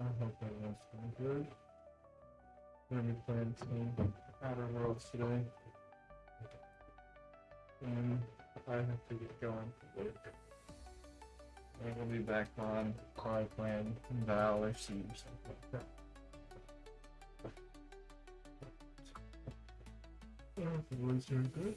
I hope everyone's doing good. We're gonna be playing some Outer Worlds today. And I have to get going for work. And we'll be back on probably playing Val or Sea or something like that. I hope everyone's doing good.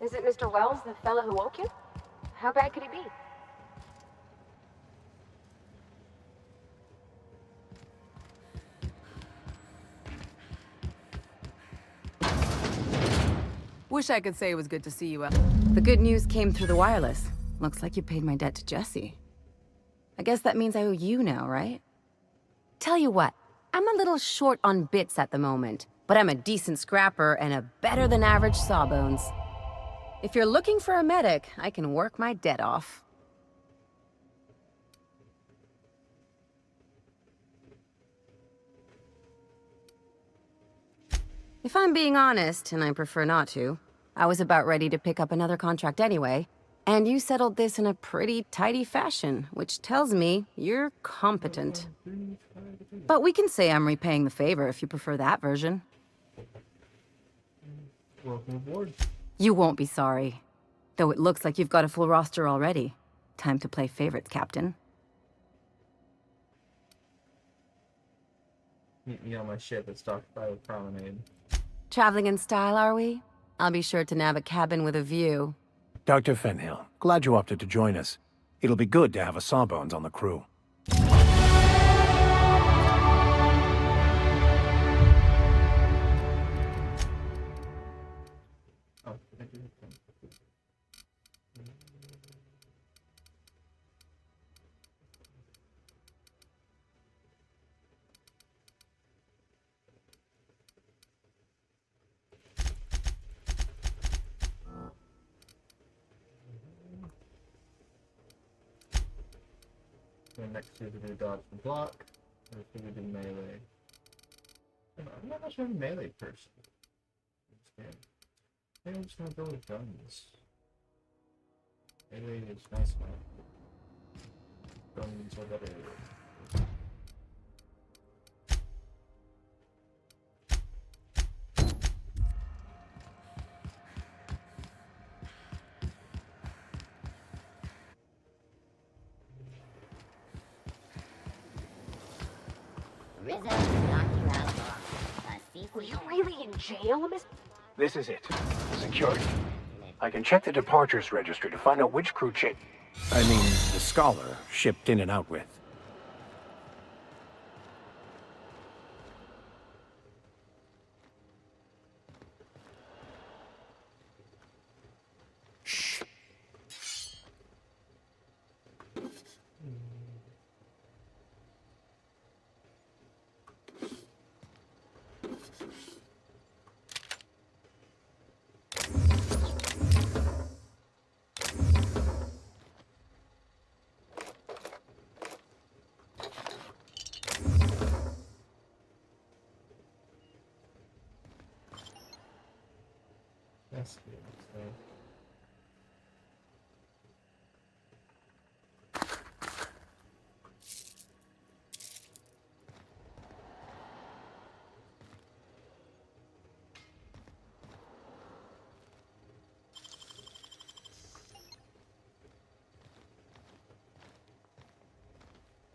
Is it Mr. Wells, the fellow who woke you? How bad could he be? Wish I could say it was good to see you. The good news came through the wireless. Looks like you paid my debt to Jesse. I guess that means I owe you now, right? Tell you what, I'm a little short on bits at the moment, but I'm a decent scrapper and a better-than-average sawbones. If you're looking for a medic, I can work my debt off. If I'm being honest, and I prefer not to, I was about ready to pick up another contract anyway, and you settled this in a pretty tidy fashion, which tells me you're competent. But we can say I'm repaying the favor if you prefer that version. Welcome aboard. You won't be sorry. Though it looks like you've got a full roster already. Time to play favorites, Captain. Meet me on my ship at Stockpile Promenade. Traveling in style, are we? I'll be sure to nab a cabin with a view. Dr. Fenhill, glad you opted to join us. It'll be good to have a Sawbones on the crew. Oh, thank you. And next to do dodge and block. Or if we do melee. I'm not much of a melee person. Maybe I'm just gonna go with guns. Melee is nice man. Guns are better. Were you really in jail, Miss? This is it. Security. I can check the departures registry to find out which crew the Scholar shipped in and out with. That's good. So.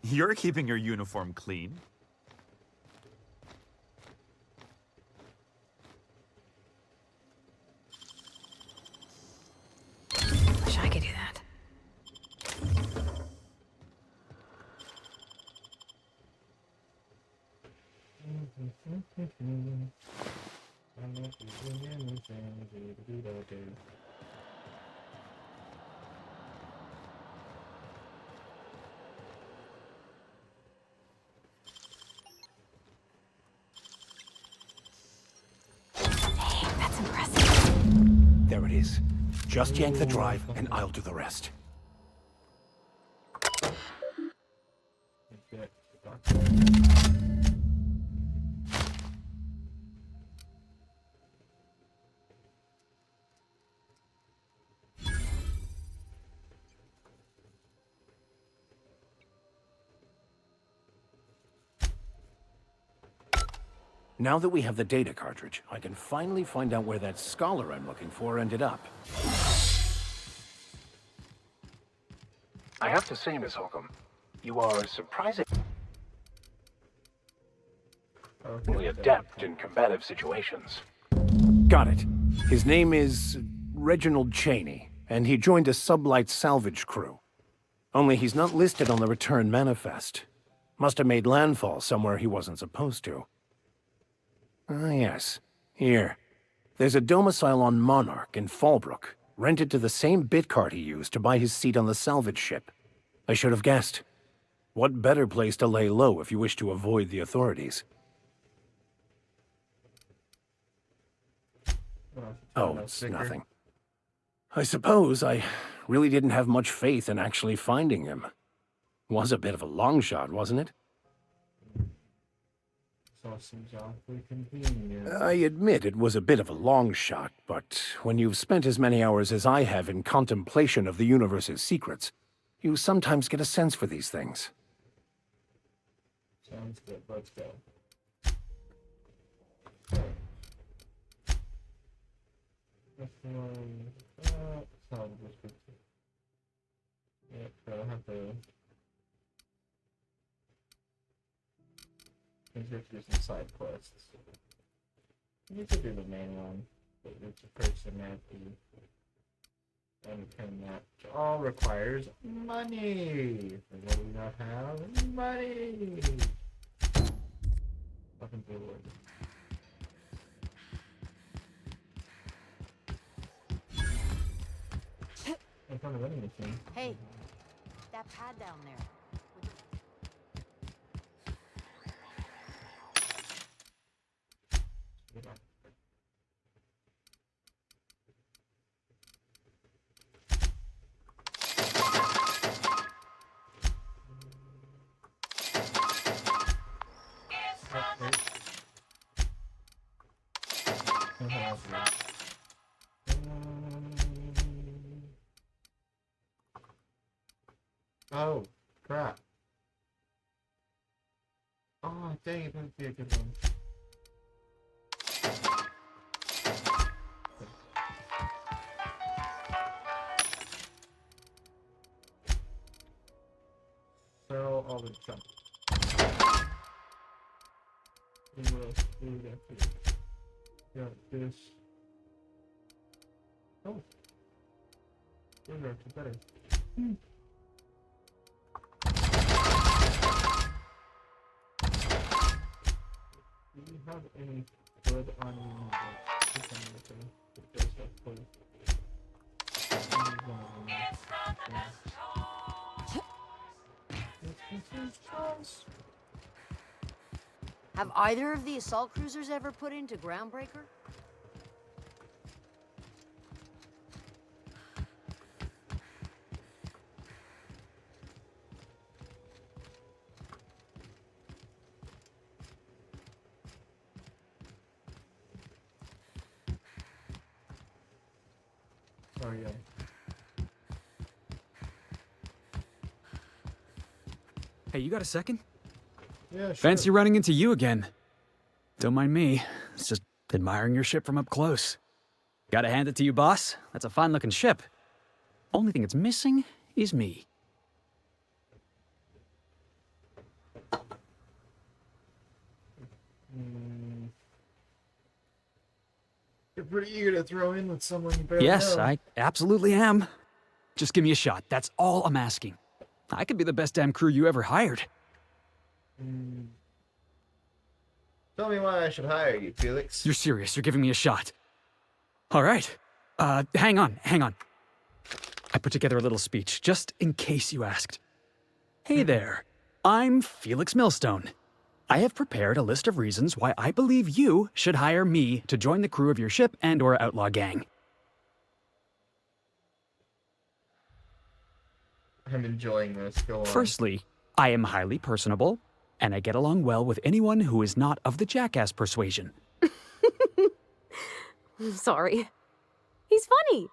You're keeping your uniform clean. That's impressive. There it is. Just yank the drive, and I'll do the rest. Now that we have the data cartridge, I can finally find out where that scholar I'm looking for ended up. I have to say, Miss Holcomb, you are surprisingly adept in combative situations. Got it. His name is Reginald Cheney, and he joined a sublight salvage crew. Only he's not listed on the return manifest. Must have made landfall somewhere he wasn't supposed to. Ah, yes. Here. There's a domicile on Monarch in Fallbrook, rented to the same bit card he used to buy his seat on the salvage ship. I should have guessed. What better place to lay low if you wish to avoid the authorities? Oh, it's nothing. I suppose I really didn't have much faith in actually finding him. Was a bit of a long shot, wasn't it? Seems awfully convenient. I admit it was a bit of a long shot, but when you've spent as many hours as I have in contemplation of the universe's secrets, you sometimes get a sense for these things. Sounds good. Let's go. This one. Sounds good. Yep, I'll have to. I think we have to do some side quests. You need to do the main one, but it's a person that and that all requires money. And what do we not have? Money. Fucking bored. In front of vending machine. Hey, that pad down there. Oh, crap. Oh, dang it, that'd be a good one. Sell all the junk. What else do we got here? Got this. Oh. Those are actually better. Do you have any good on Have either of the assault cruisers ever put into Groundbreaker? Oh yeah. Hey, you got a second? Yeah, sure. Fancy running into you again. Don't mind me. It's just admiring your ship from up close. Gotta hand it to you, boss. That's a fine-looking ship. Only thing it's missing is me. You're pretty eager to throw in with someone you barely Yes, know. I absolutely am. Just give me a shot. That's all I'm asking. I could be the best damn crew you ever hired. Tell me why I should hire you, Felix. You're serious. You're giving me a shot. All right. Hang on. I put together a little speech, just in case you asked. Hey there. I'm Felix Millstone. I have prepared a list of reasons why I believe you should hire me to join the crew of your ship and/or outlaw gang. I'm enjoying this. Go on. Firstly, I am highly personable, and I get along well with anyone who is not of the jackass persuasion. Sorry. He's funny.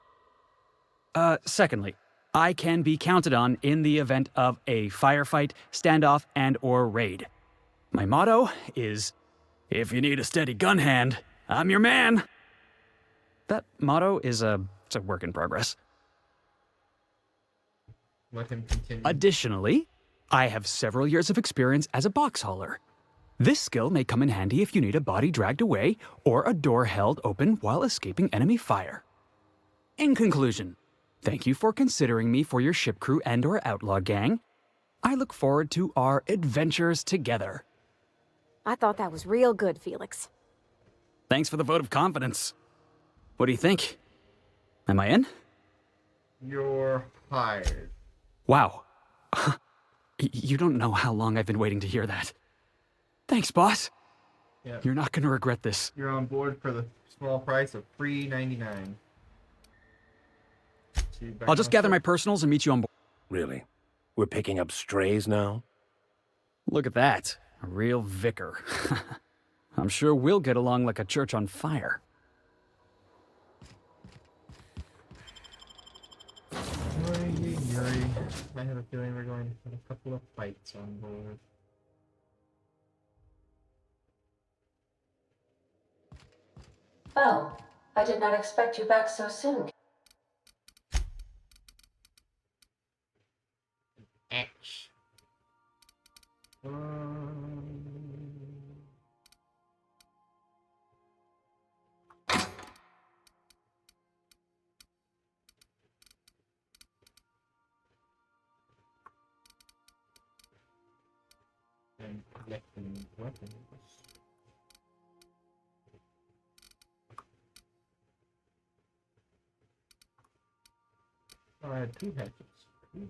Secondly, I can be counted on in the event of a firefight, standoff, and/or raid. My motto is, if you need a steady gun hand, I'm your man. That motto is it's a work in progress. Let him continue. Additionally, I have several years of experience as a box hauler. This skill may come in handy if you need a body dragged away or a door held open while escaping enemy fire. In conclusion, thank you for considering me for your ship crew and/or outlaw gang. I look forward to our adventures together. I thought that was real good, Felix. Thanks for the vote of confidence. What do you think? Am I in? You're hired. Wow. You don't know how long I've been waiting to hear that. Thanks, boss. Yeah. You're not gonna regret this. You're on board for the small price of $3.99. See you back I'll just on gather ship. my personals and meet you on board. Really? We're picking up strays now? Look at that. A real vicar. I'm sure we'll get along like a church on fire. I have a feeling we're going to have a couple of fights on board. Oh, I did not expect you back so soon. Ash. And collecting weapons. Oh, I had 2 hatchets. Ooh.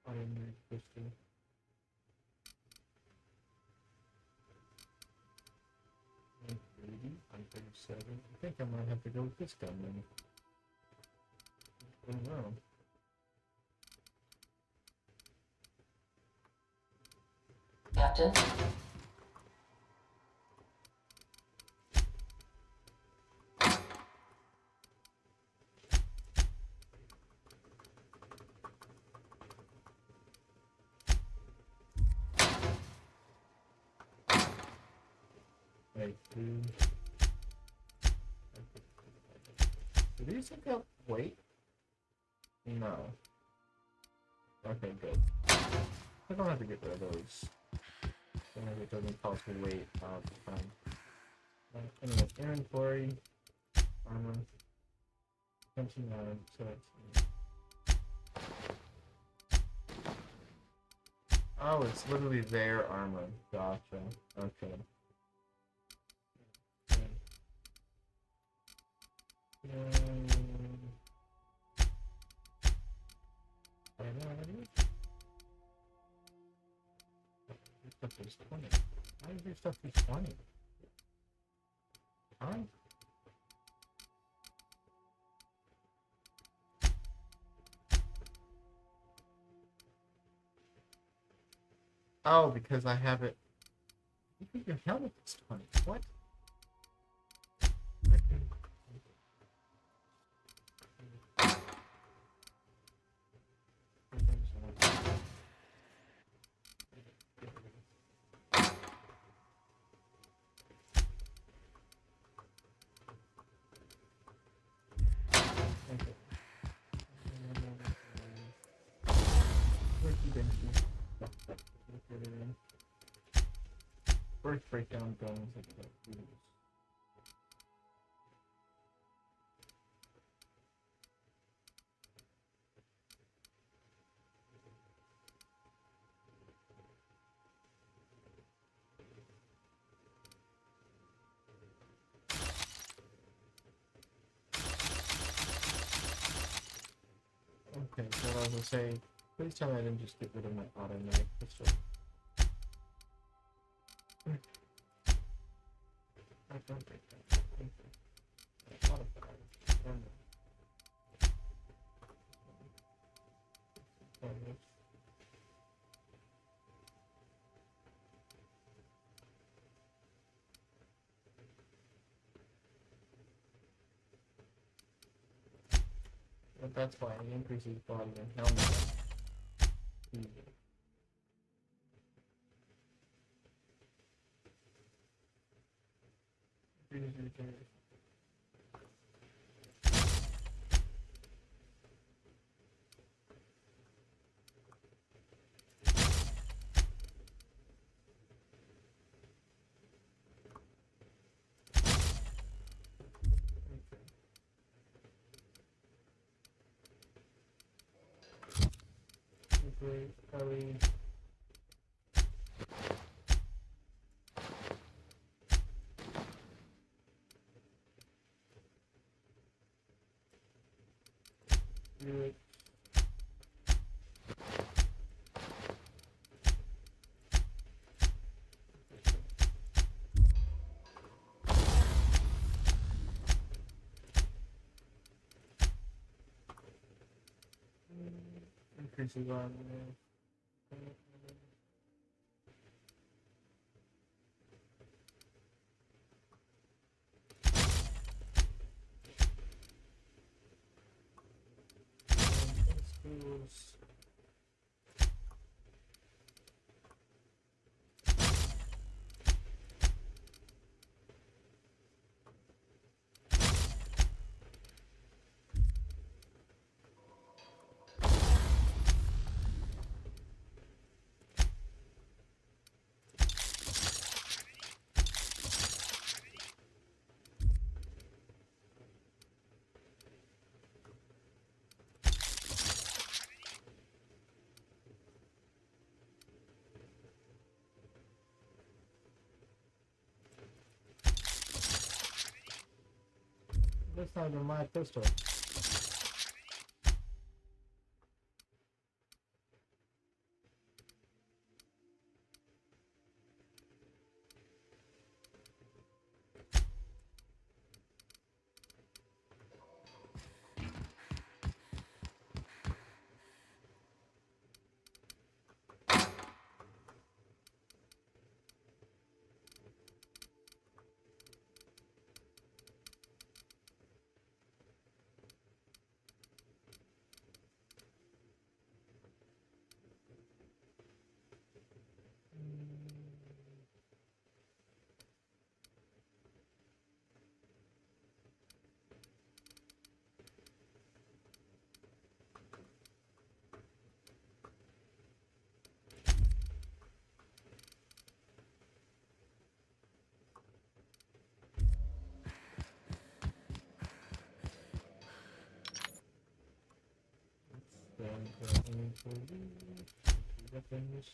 Automatic pistol. $130, $137. I think I might have to go with this gun then. Oh no. Captain? Wait, do these take up weight? No. Okay, good. I don't have to get rid of those. So it doesn't cost me weight all the time. Anyway, inventory, armor, 29, so oh, it's literally their armor. Gotcha. Okay. Your stuff is 20. Why is your stuff be 20? Huh? Oh, because I have it. You think your helmet is 20? What? First breakdown guns like that. was gonna say, please tell me I didn't just get rid of my automatic pistol. I don't think that. I thought about it. But that's why it increases body and helmet. Ellie. Do it. Increases on schools. That's not even my pistol. Weapons.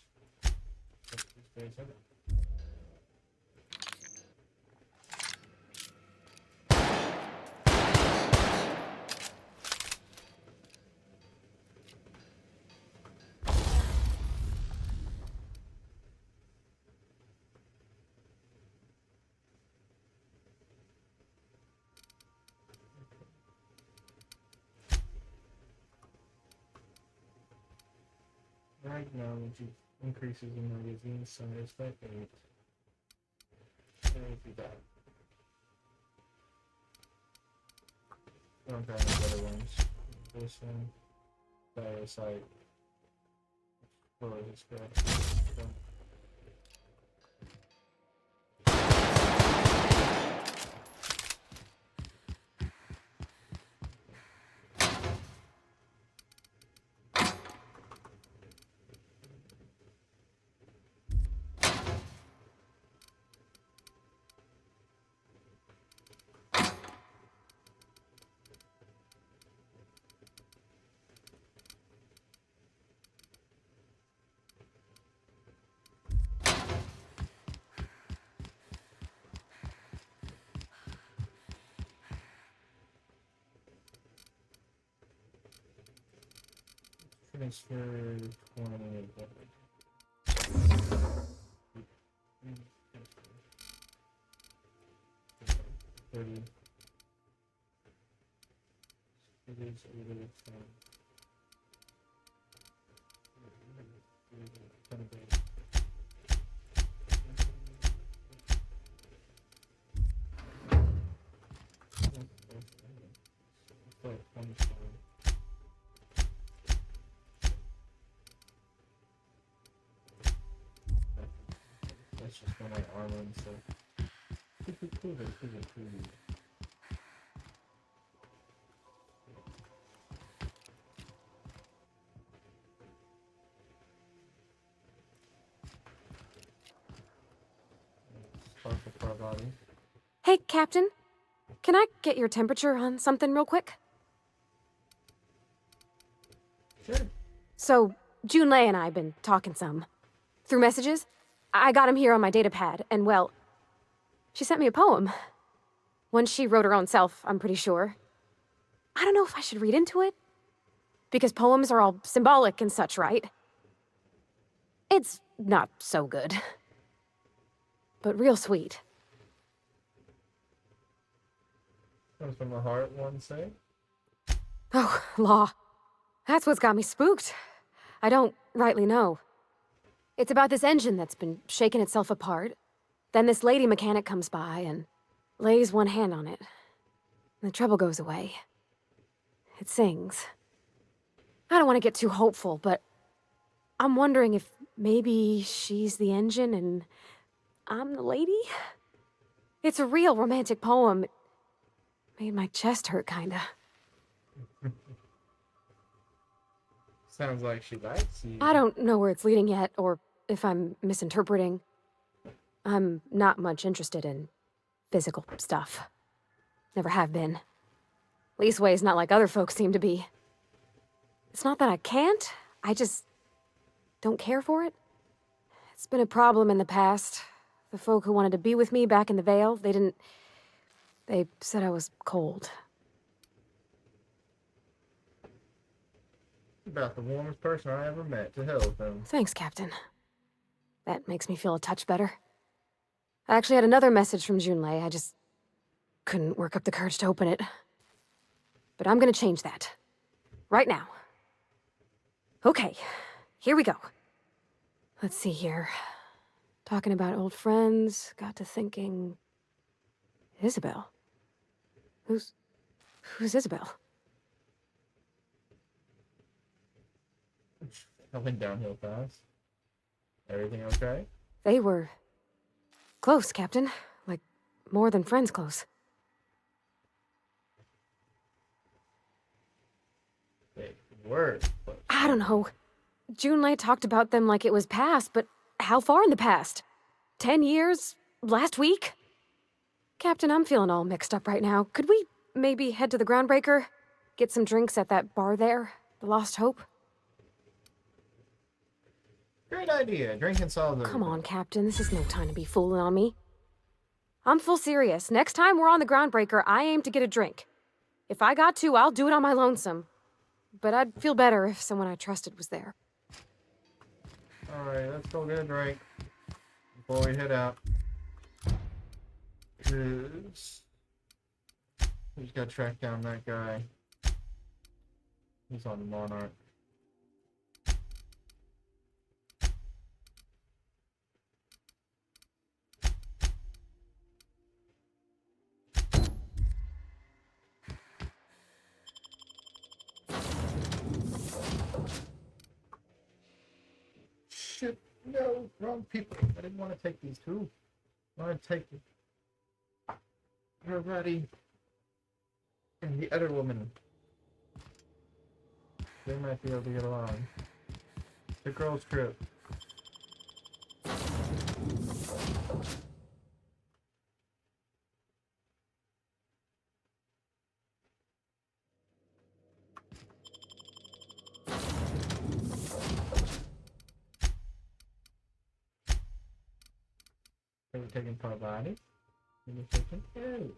Right now, which increases in magazine size by 8. Let do that. Don't have any better ones. This one, Diosite. What is this guy? Finish for 20. 30. It is a little time. 10 days. That's just for my armor and stuff. Cool. Sparkle for our body. Hey, Captain. Can I get your temperature on something real quick? Sure. So, Junlei and I have been talking some. Through messages. I got him here on my datapad, and well, she sent me a poem. One she wrote her own self, I'm pretty sure. I don't know if I should read into it. Because poems are all symbolic and such, right? It's not so good. But real sweet. Comes from the heart, one say. Oh, law. That's what's got me spooked. I don't rightly know. It's about this engine that's been shaking itself apart. Then this lady mechanic comes by and lays one hand on it. And the trouble goes away. It sings. I don't want to get too hopeful, but I'm wondering if maybe she's the engine and I'm the lady? It's a real romantic poem. It made my chest hurt, kinda. Sounds like she likes you. I don't know where it's leading yet, or if I'm misinterpreting. I'm not much interested in physical stuff. Never have been. Leastways, not like other folks seem to be. It's not that I can't, I just don't care for it. It's been a problem in the past. The folk who wanted to be with me back in the Vale, they said I was cold. About the warmest person I ever met. To hell with them. Thanks, Captain. That makes me feel a touch better. I actually had another message from Junlei. I just couldn't work up the courage to open it. But I'm gonna change that. Right now. Okay, here we go. Let's see here. Talking about old friends, got to thinking... Isabel? Who's Isabel? I went downhill fast. Everything okay? They were... close, Captain. Like, more than friends close. They were. But I don't know. Junlei talked about them like it was past, but how far in the past? 10 years? Last week? Captain, I'm feeling all mixed up right now. Could we maybe head to the Groundbreaker? Get some drinks at that bar there? The Lost Hope? great idea. Drinking solves everything. Come on, Captain. This is no time to be fooling on me. I'm full serious. Next time we're on the Groundbreaker, I aim to get a drink. If I got to, I'll do it on my lonesome. But I'd feel better if someone I trusted was there. Alright, let's go get a drink before we head out. Cause we just gotta track down that guy. He's on the Monarch. Shit, no, wrong people. I didn't want to take these two. I want to take everybody and the other woman. They might be able to get along. The girls' trip. They were taking Parvati. And we're taking Harry.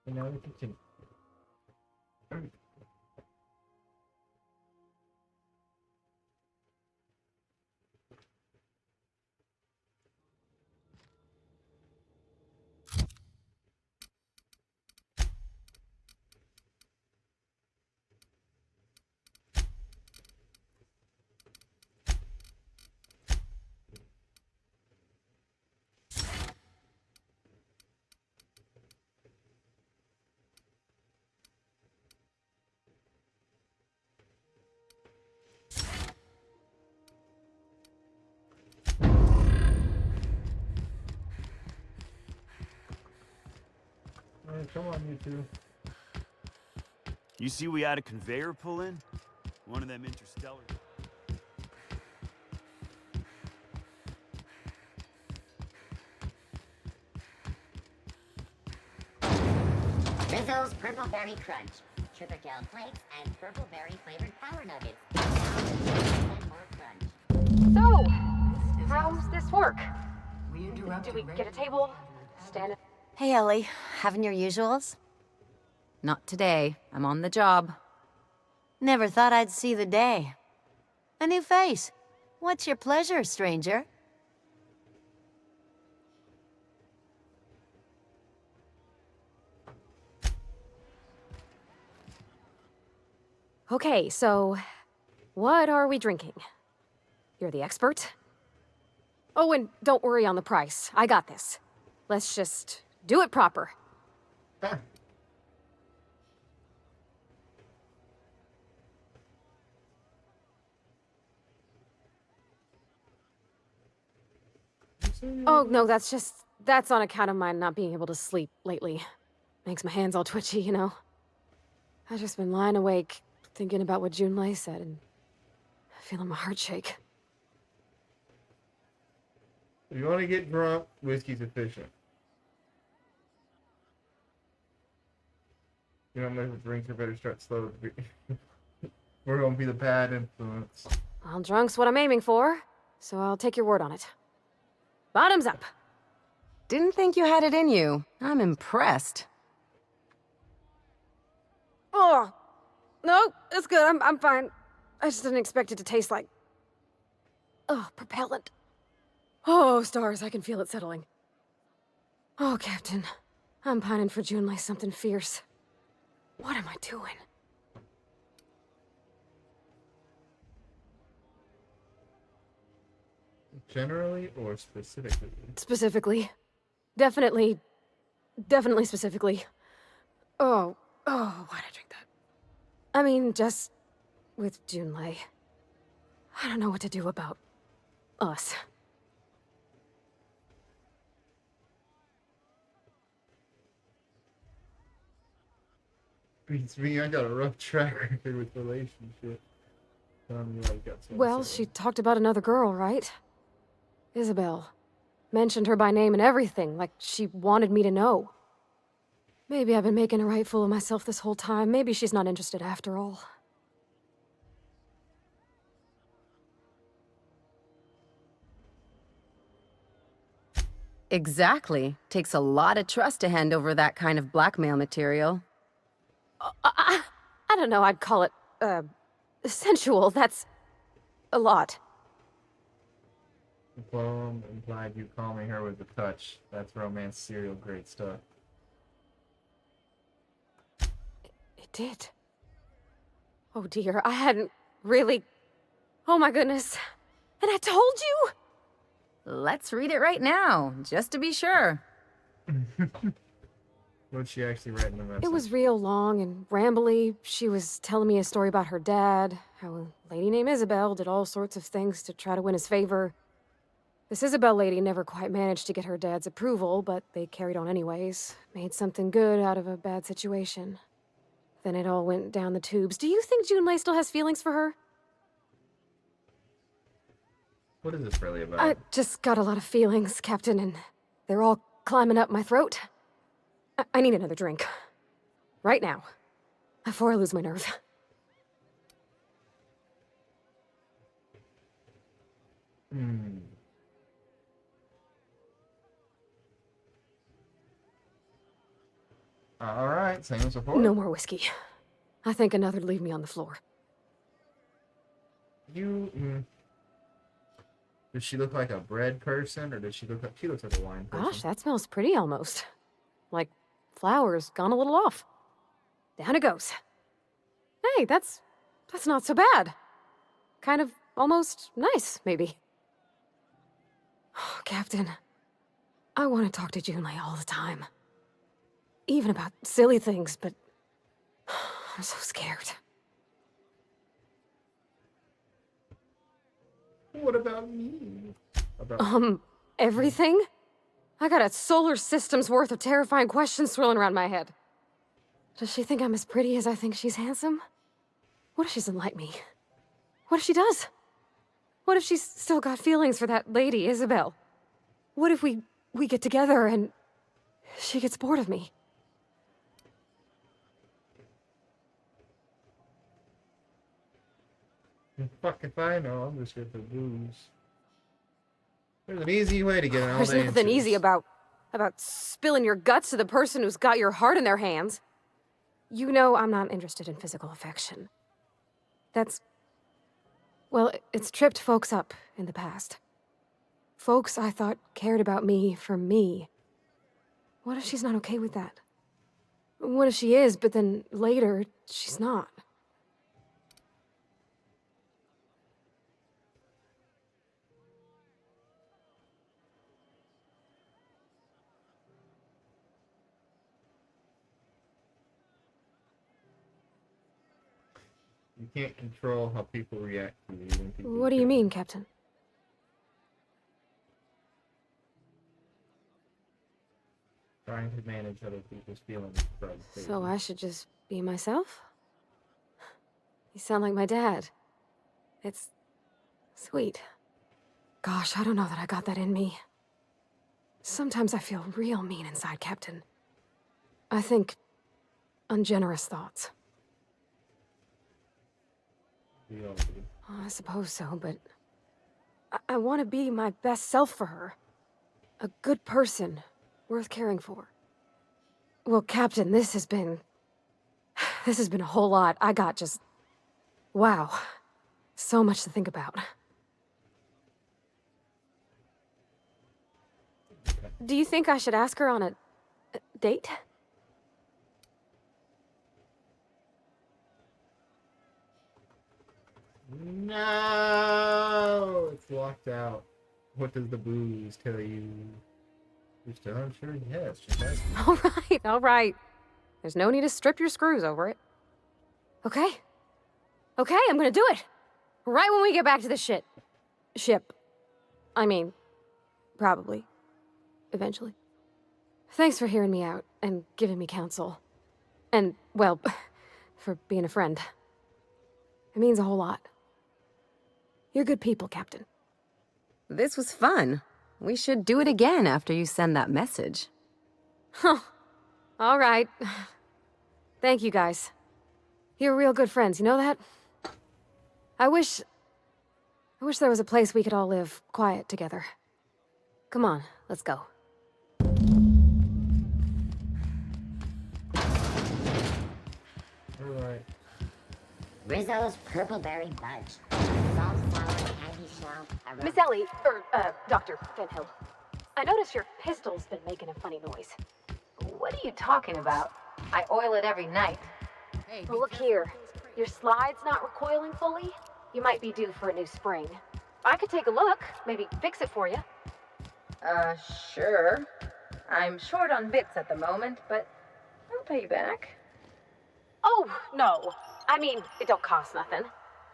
And now we continue. Come on, you two. You see we had a conveyor pull in? One of them interstellar... Rizzo's Purple Berry Crunch, Sugar Gel Flakes, and Purple Berry flavored Power Nuggets. And more crunch. So, how's this work? We Do interrupted we get a table? Stand it? Hey, Ellie. Having your usuals? Not today. I'm on the job. Never thought I'd see the day. A new face. What's your pleasure, stranger? Okay, so what are we drinking? You're the expert? Oh, and don't worry on the price. I got this. Let's just do it proper. Ah. Oh, no, that's on account of my not being able to sleep lately. Makes my hands all twitchy, you know? I've just been lying awake, thinking about what Junlei said, and feeling my heart shake. If you want to get drunk, whiskey's efficient. You don't know if drinks, you better start slow. We're gonna be the bad influence. Well, drunk's what I'm aiming for, so I'll take your word on it. Bottoms up. Didn't think you had it in you. I'm impressed. Oh, no, it's good. I'm fine. I just didn't expect it to taste like... Oh, propellant. Oh, stars, I can feel it settling. Oh, Captain. I'm pining for Junlei something fierce. What am I doing? Generally or specifically? Specifically. Definitely specifically. Oh, why'd I drink that? I mean, just with Junlei. I don't know what to do about us. Beats me, I got a rough track record with relationships. Well, she talked about another girl, right? Isabel. Mentioned her by name and everything, like she wanted me to know. Maybe I've been making a right fool of myself this whole time. Maybe she's not interested after all. Exactly. Takes a lot of trust to hand over that kind of blackmail material. I don't know, I'd call it, sensual. That's a lot. The poem implied you calming her with a touch. That's romance serial great stuff. It did. Oh dear, I hadn't really... Oh my goodness. And I told you? Let's read it right now, just to be sure. What'd she actually write in the message? It was real long and rambly. She was telling me a story about her dad, how a lady named Isabel did all sorts of things to try to win his favor. This Isabel lady never quite managed to get her dad's approval, but they carried on anyways. Made something good out of a bad situation. Then it all went down the tubes. Do you think Junlei still has feelings for her? What is this really about? I just got a lot of feelings, Captain, and they're all climbing up my throat. I need another drink. Right now. Before I lose my nerve. Alright, same as before. No more whiskey. I think another'd leave me on the floor. Does she look like a bread person, or does she look like... She looks like a wine person. Gosh, that smells pretty almost. Like flowers gone a little off. Down it goes. Hey, that's not so bad. Kind of almost nice, maybe. Oh, Captain, I want to talk to Junlei all the time. Even about silly things, but I'm so scared. What about me? Everything? I got a solar system's worth of terrifying questions swirling around my head. Does she think I'm as pretty as I think she's handsome? What if she doesn't like me? What if she does? What if she's still got feelings for that lady, Isabel? What if we get together and she gets bored of me? Fuck if I know, I'm just here for booze. There's an easy way to get all There's the nothing answers. easy about spilling your guts to the person who's got your heart in their hands. You know I'm not interested in physical affection. That's... well, it's tripped folks up in the past. Folks I thought cared about me for me. What if she's not okay with that? What if she is, but then later, she's not? You can't control how people react to you. When people What do you kill mean, Captain? Trying to manage other people's feelings. So I should just be myself? You sound like my dad. It's... sweet. Gosh, I don't know that I got that in me. Sometimes I feel real mean inside, Captain. I think... ungenerous thoughts. We all do. Oh, I suppose so, but... I want to be my best self for her. A good person, worth caring for. Well, Captain, this has been... this has been a whole lot. I got just... wow. So much to think about. Do you think I should ask her on a date? No, it's locked out. What does the booze tell you? You're still unsure? Yes, just ask me. All right. There's no need to strip your screws over it. Okay? Okay, I'm gonna do it. Right when we get back to the ship. I mean, probably. Eventually. Thanks for hearing me out and giving me counsel. And, well, for being a friend. It means a whole lot. You're good people, Captain. This was fun. We should do it again after you send that message. Huh. All right. Thank you, guys. You're real good friends, you know that? I wish there was a place we could all live quiet together. Come on, let's go. Alright. Rizzo's Purple Berry Budge. Salt, sour, candy shell, aroma. Miss Ellie, Dr. Van Hill. I noticed your pistol's been making a funny noise. What are you talking about? I oil it every night. Well, look here. Your slide's not recoiling fully. You might be due for a new spring. I could take a look, maybe fix it for you. Sure. I'm short on bits at the moment, but I'll pay you back. Oh, no. I mean, it don't cost nothing.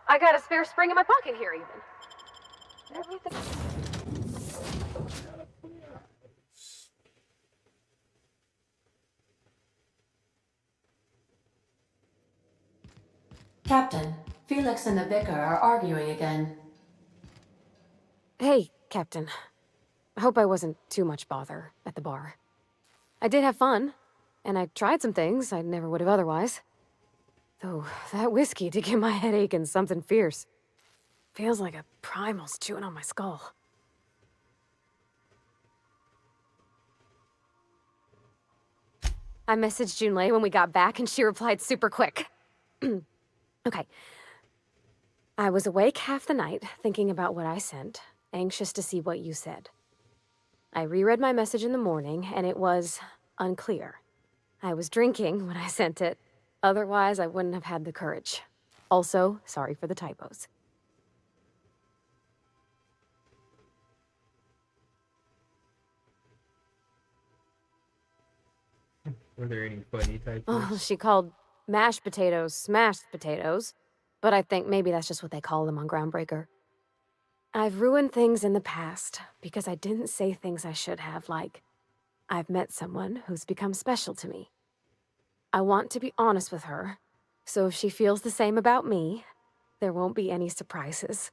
I got a spare spring in my pocket here, even. Everything... Captain, Felix and the vicar are arguing again. Hey, Captain. I hope I wasn't too much bother at the bar. I did have fun, and I tried some things I never would have otherwise. Though, that whiskey did get my head aching something fierce. Feels like a primal's chewing on my skull. I messaged Junlei when we got back, and she replied super quick. Okay. I was awake half the night, thinking about what I sent, anxious to see what you said. I reread my message in the morning, and it was unclear. I was drinking when I sent it. Otherwise, I wouldn't have had the courage. Also, sorry for the typos. Were there any funny types? Oh, she called mashed potatoes smashed potatoes, but I think maybe that's just what they call them on Groundbreaker. I've ruined things in the past because I didn't say things I should have, like, I've met someone who's become special to me. I want to be honest with her, so if she feels the same about me, there won't be any surprises.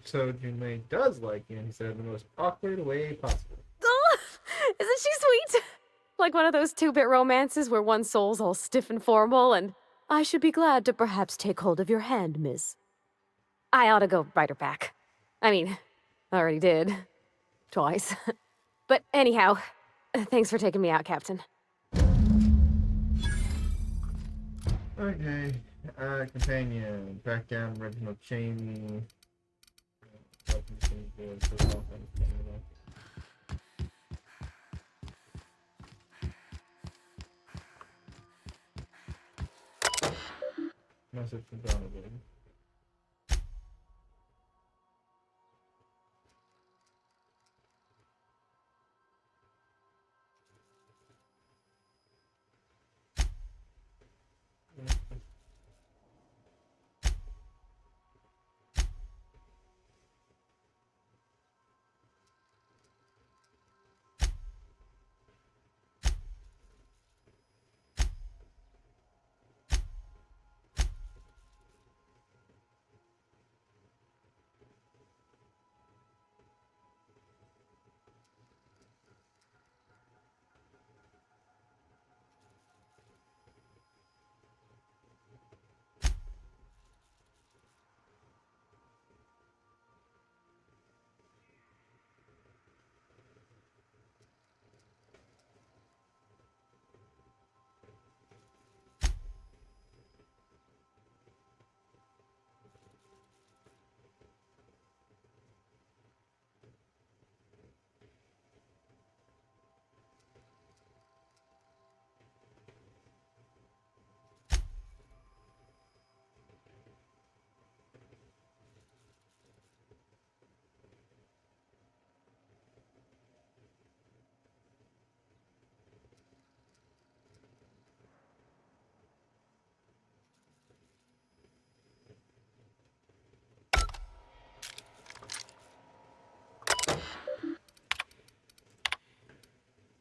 So Junmei does like you, and he said in the most awkward way possible. Isn't she sweet? Like one of those two-bit romances where one soul's all stiff and formal, and I should be glad to perhaps take hold of your hand, miss. I ought to go write her back. I mean, I already did. Twice. But anyhow, thanks for taking me out, Captain. Okay, companion, track down Reginald Cheney. Message from Donovan.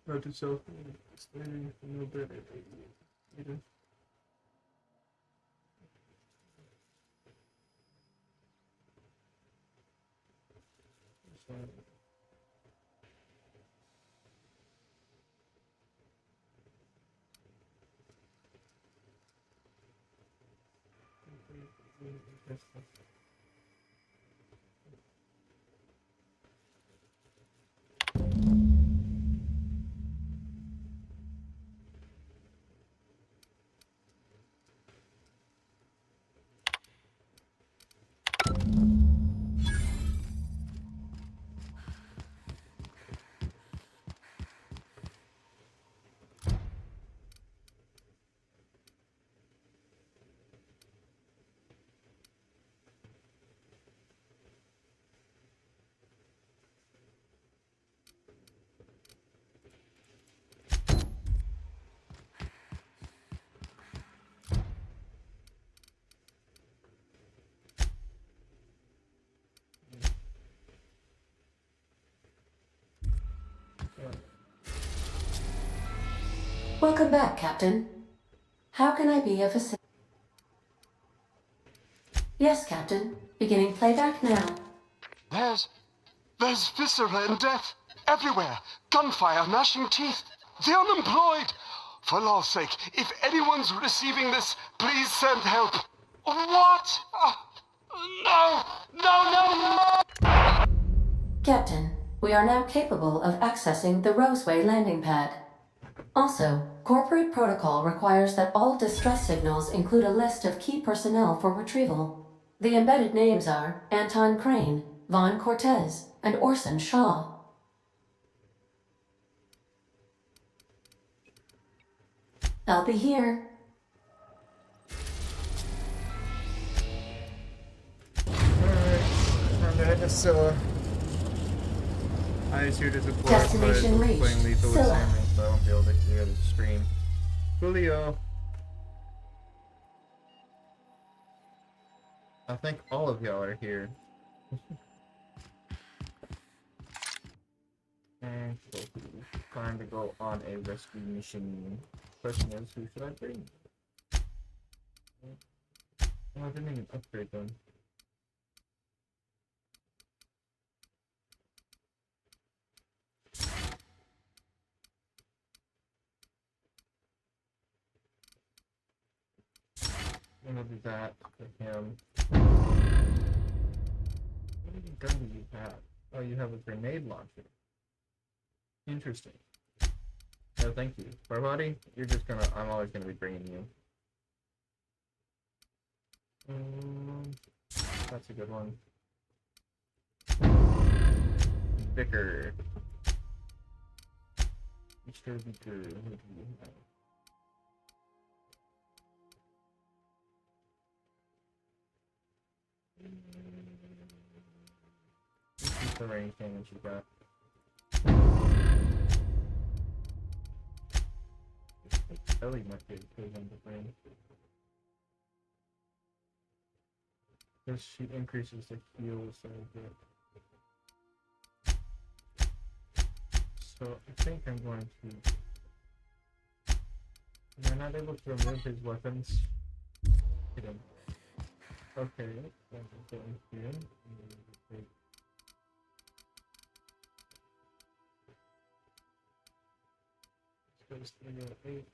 Note to self, explaining no better. Welcome back, Captain. How can I be of assistance? Yes, Captain. Beginning playback now. There's viscera and death everywhere. Gunfire, gnashing teeth. The unemployed. For law's sake, if anyone's receiving this, please send help. What? No! No, no, no! Captain, we are now capable of accessing the Roseway landing pad. Also, corporate protocol requires that all distress signals include a list of key personnel for retrieval. The embedded names are Anton Crane, Vaughn Cortez, and Orson Shaw. I'll be here. Alright, time to head to Scylla. I is here to support, but Destination reached. playing lethal with Scylla. Samuel. so I won't be able to hear the stream. Julio! I think all of y'all are here. And so trying to go on a rescue mission. Question is, who should I bring? Oh, I didn't even upgrade them. I'm gonna do that for him. What gun do you have? Oh, you have a grenade launcher. Interesting. No, thank you. Barbati, you're just gonna. I'm always gonna be bringing you. That's a good one. Vicar. Mr. Vicar. Who do you have? This is the range damage you got. Ellie might be a good one to bring. Because she increases the heals that I get. So I think I'm going to... Am I not able to remove his weapons? Hit him. Okay, let's go in here. Let's go to 308.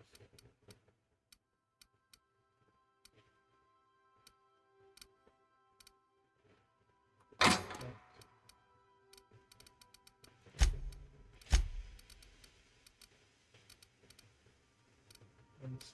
Mr.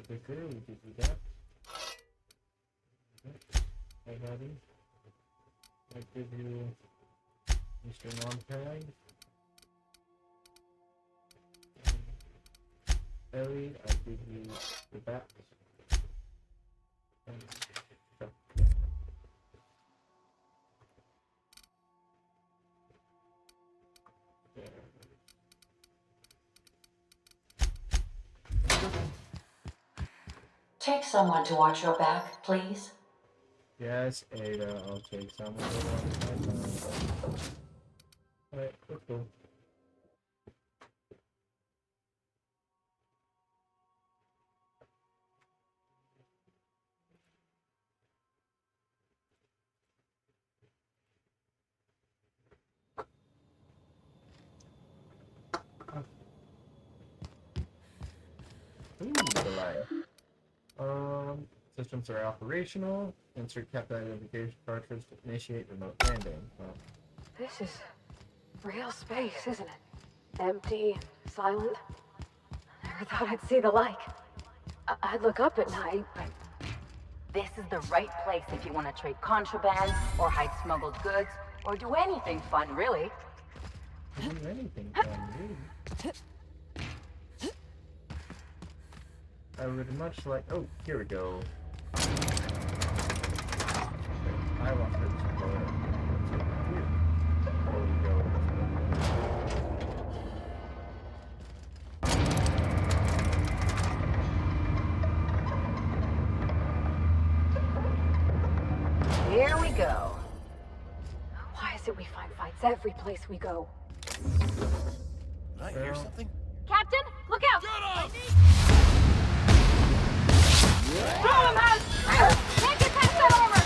Vicar, we did do that. Hi, buddy. I give you Mr. Non-Tag. Ellie, I give you the bat. And Chuck. Take someone to watch your back, please. Yes, Ada, I'll take someone. Alright, let's go. Ooh, the line. Systems are operational. Insert captain identification cartridge to initiate remote landing. This is real space, isn't it? Empty, silent. Never thought I'd see the like. I'd look up at night, but This is the right place if you want to trade contraband, or hide smuggled goods, or do anything fun, really. Do anything fun, really. I would much like. Oh, here we go. I want to explore it. There we go. Here we go. why is it we find fights every place we go? Did I hear something? Captain, look out! Throw him out! Can't get past that armor!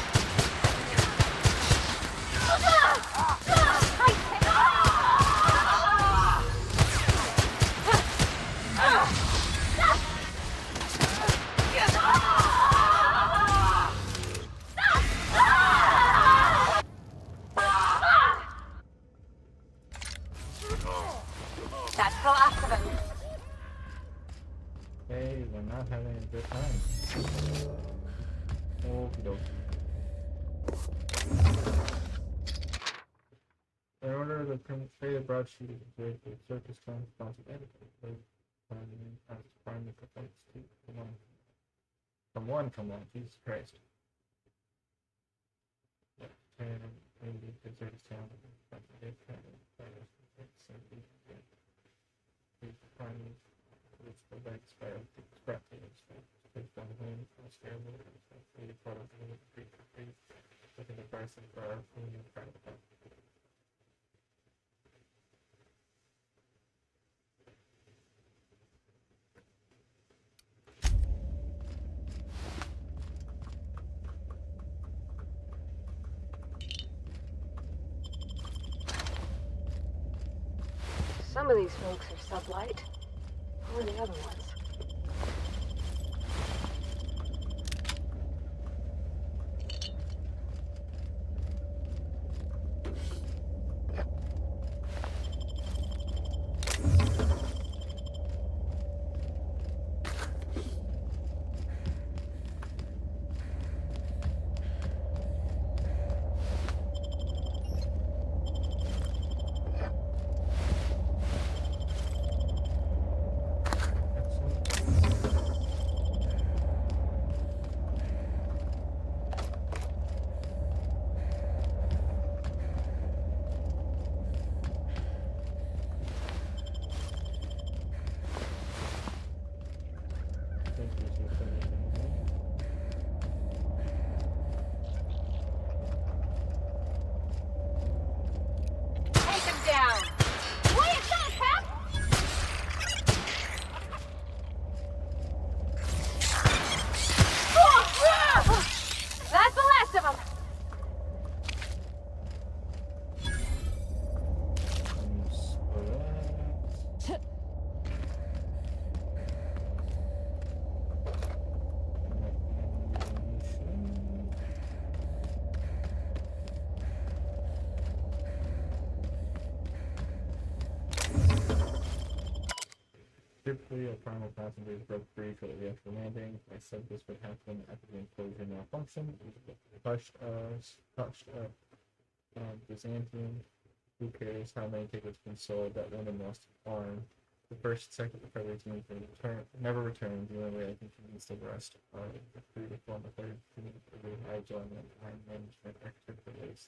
Fine. Okie dokie. In order to create a broadsheet of the circus clown sponsored editor, primary complaints to come on, Jesus Christ. Maybe the circus town, the banks by the spectators, based on the name of Australia, the product of the creature, within the price of our private. Some of these folks are sublight. Who are the other ones? Typically, a primal passenger broke free shortly after landing. I said this would happen after the enclosure malfunction. Hushed Byzantium. Who cares how many tickets been sold? That woman lost an arm. The first, second recovery team never returned. The only way I think he needs to rest are the crew to form a third team for the high enjoyment and management extra release.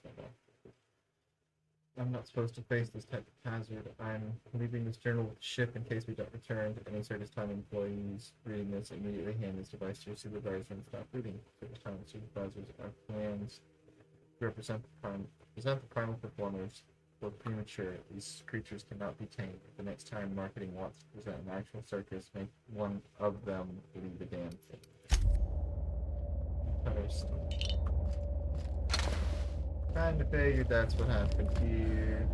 I'm not supposed to face this type of hazard. I'm leaving this journal with the ship in case we don't return. Any service time employees reading this immediately hand this device to your supervisor and stop reading. Service time supervisors are plans to represent the primal performers. We're premature. These creatures cannot be tamed. The next time marketing wants to present an actual circus, make one of them lead the damn thing. First. Kinda figured that's what happened here.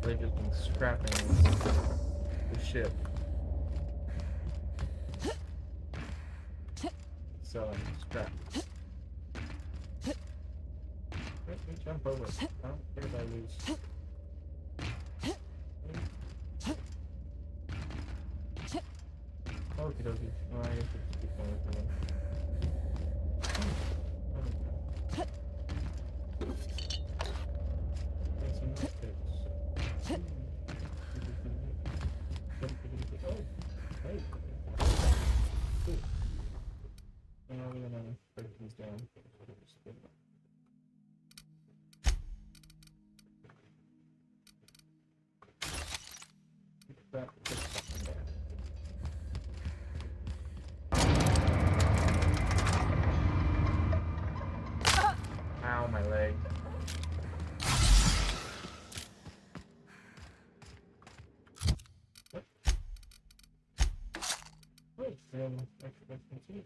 They've just been scrapping the ship. Selling scrap. Let me jump over. I don't care if I lose. Okie dokie. Oh, I guess it's keep going for them. Ow, my leg. Wait, let's continue.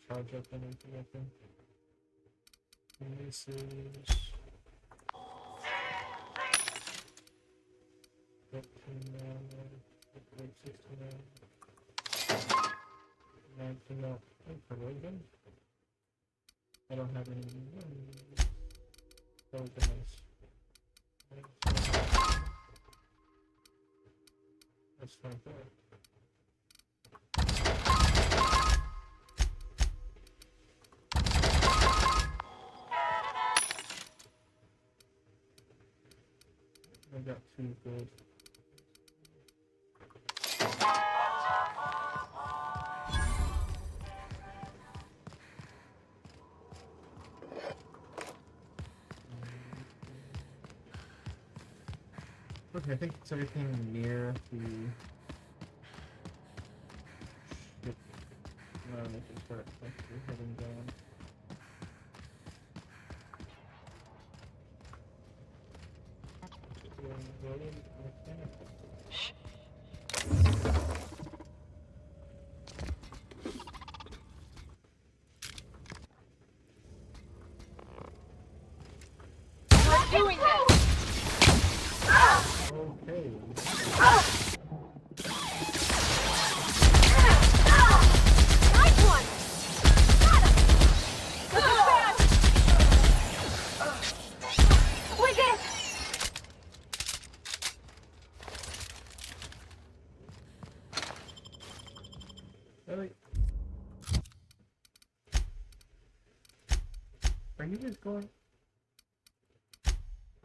Charge up anything open. This is 19 out. Corrosion. I don't have any. That would be nice. That's fine. I got 2 gold. Okay, I think it's everything near the ship. No, I can start actually heading down. Are you just going?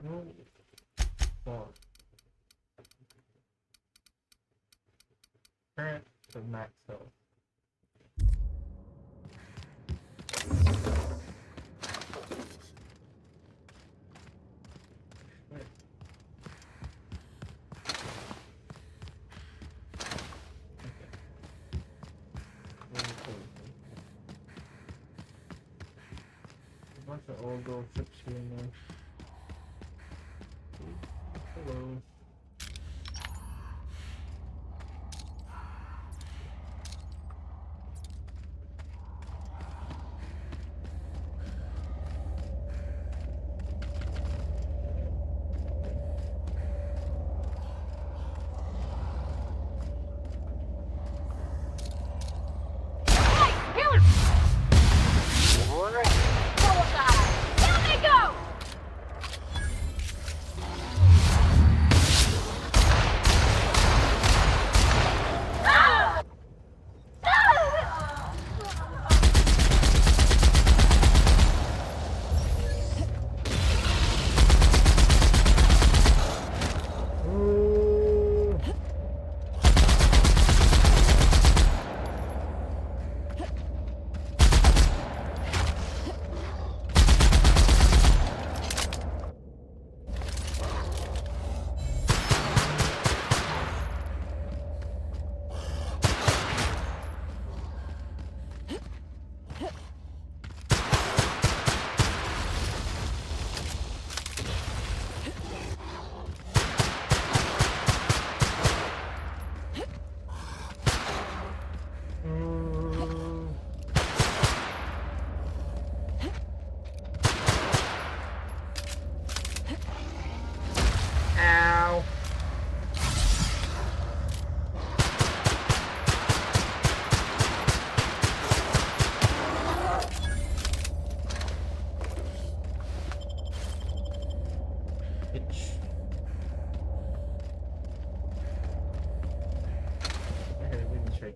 No. Well. Current to max health. Bunch of old gold chips here and there. Hello.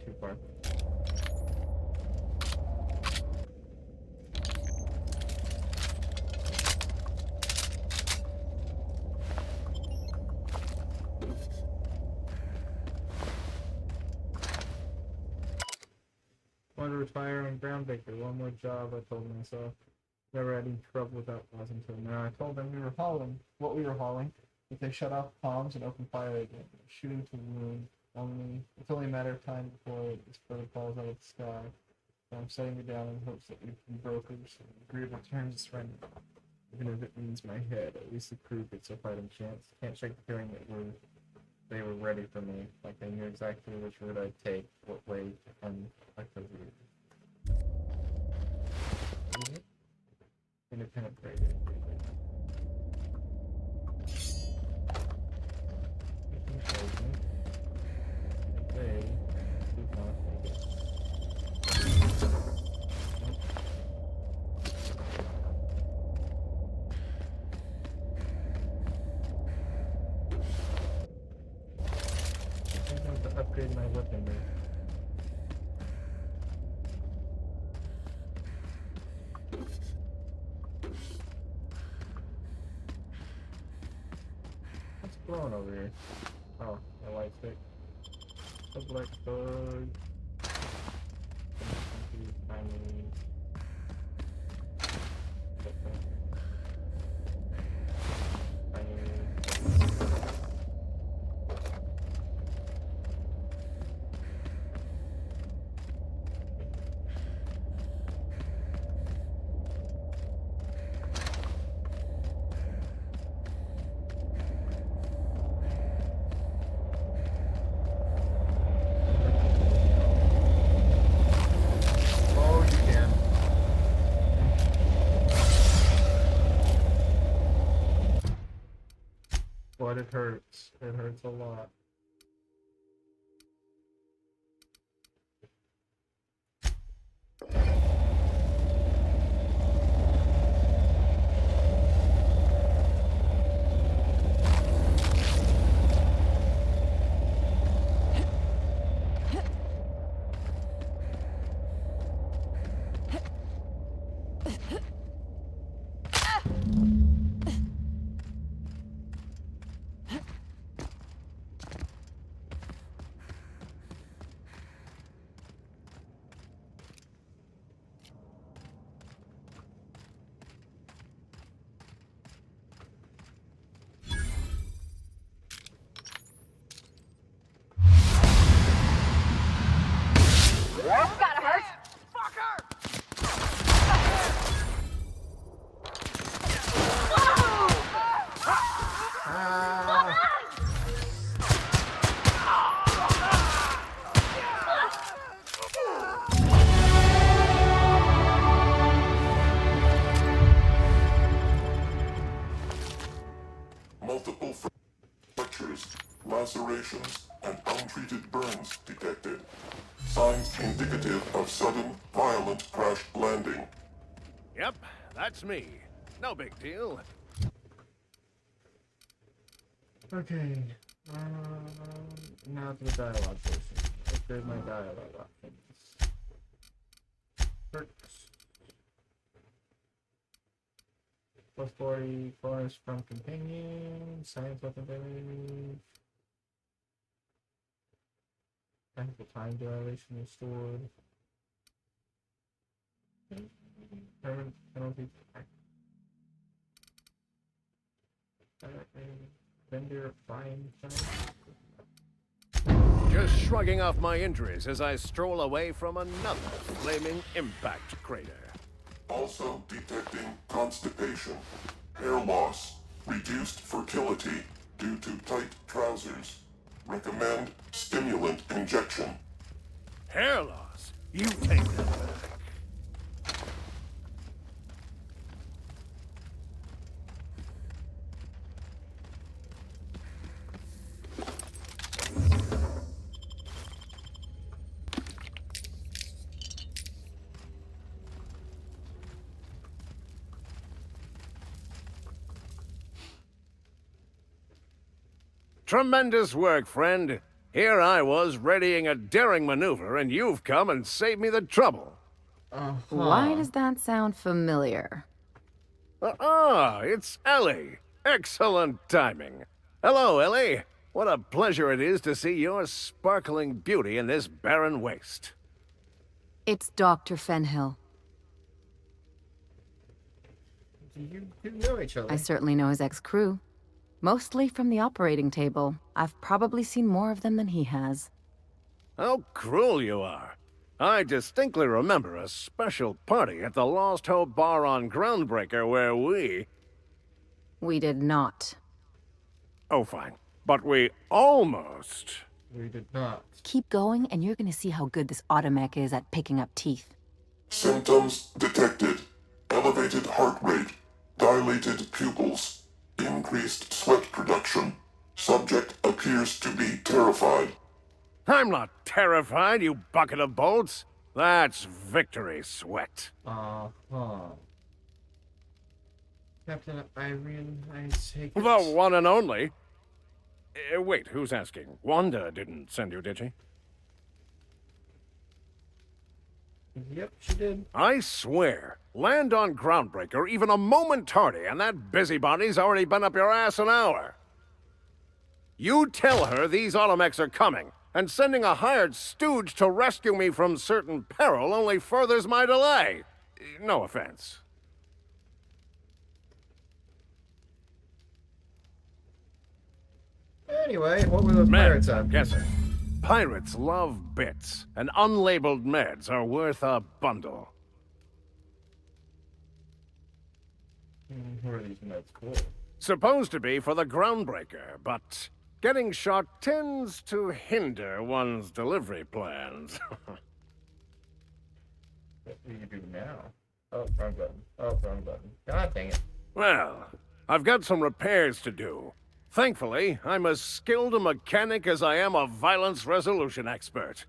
Too far. Want to retire on Groundbreaker. One more job, I told myself. never had any trouble with outlaws until now. I told them we were hauling what we were hauling, but they shut off comms and opened fire again, shooting to wound. It's only a matter of time before this bird falls out of the sky. So I'm setting it down in hopes that we can brokers and agreeable terms to surrender. Even if it means my head, at least the crew gets a fighting chance. Can't shake the feeling that they were ready for me, like they knew exactly which route I'd take, what way to uneffectively. Independent trader. They keep on thinking. I'm going to upgrade my weaponry. What's glowing over here? Oh, a light stick. A black bug. Finally. But it hurts. It hurts a lot. Gotta hurt. Multiple fractures, lacerations, and untreated burns detected. Signs indicative of sudden, violent crash landing. Yep, that's me. No big deal. Okay. Now to the dialogue portion. Upgrade my dialogue options. Perks. Plus 40 bonus from companion. Science weapon damage. Technical time dilation restored. Permanent penalty. Vendor fine. Just shrugging off my injuries as I stroll away from another flaming impact crater. Also detecting constipation, hair loss, reduced fertility due to tight trousers. Recommend stimulant injection. Hair loss? You take that back. Tremendous work, friend. Here I was readying a daring maneuver, and you've come and saved me the trouble. Why does that sound familiar? It's Ellie. Excellent timing. Hello, Ellie. What a pleasure it is to see your sparkling beauty in this barren waste. It's Dr. Fenhill. You do know each other. I certainly know his ex-crew. Mostly from the operating table. I've probably seen more of them than he has. How cruel you are. I distinctly remember a special party at the Lost Hope Bar on Groundbreaker where We did not. Oh, fine. But we almost... We did not. Keep going, and you're gonna see how good this automech is at picking up teeth. Symptoms detected. Elevated heart rate. Dilated pupils. Increased sweat production. Subject appears to be terrified. I'm not terrified, you bucket of bolts. That's victory sweat. Uh-huh. Captain Irene, I take it. The one and only. Wait, who's asking? Wanda didn't send you, did she? Yep, she did. I swear, land on Groundbreaker even a moment tardy, and that busybody's already been up your ass an hour. You tell her these automechs are coming, and sending a hired stooge to rescue me from certain peril only furthers my delay. No offense. Anyway, what were those Meds, pirates I'm on? guessing. Pirates love bits, and unlabeled meds are worth a bundle. Who are these meds for? Supposed to be for the Groundbreaker, but getting shot tends to hinder one's delivery plans. What do you do now? Oh, wrong button. Oh, wrong button. God dang it. Well, I've got some repairs to do. Thankfully, I'm as skilled a mechanic as I am a violence resolution expert.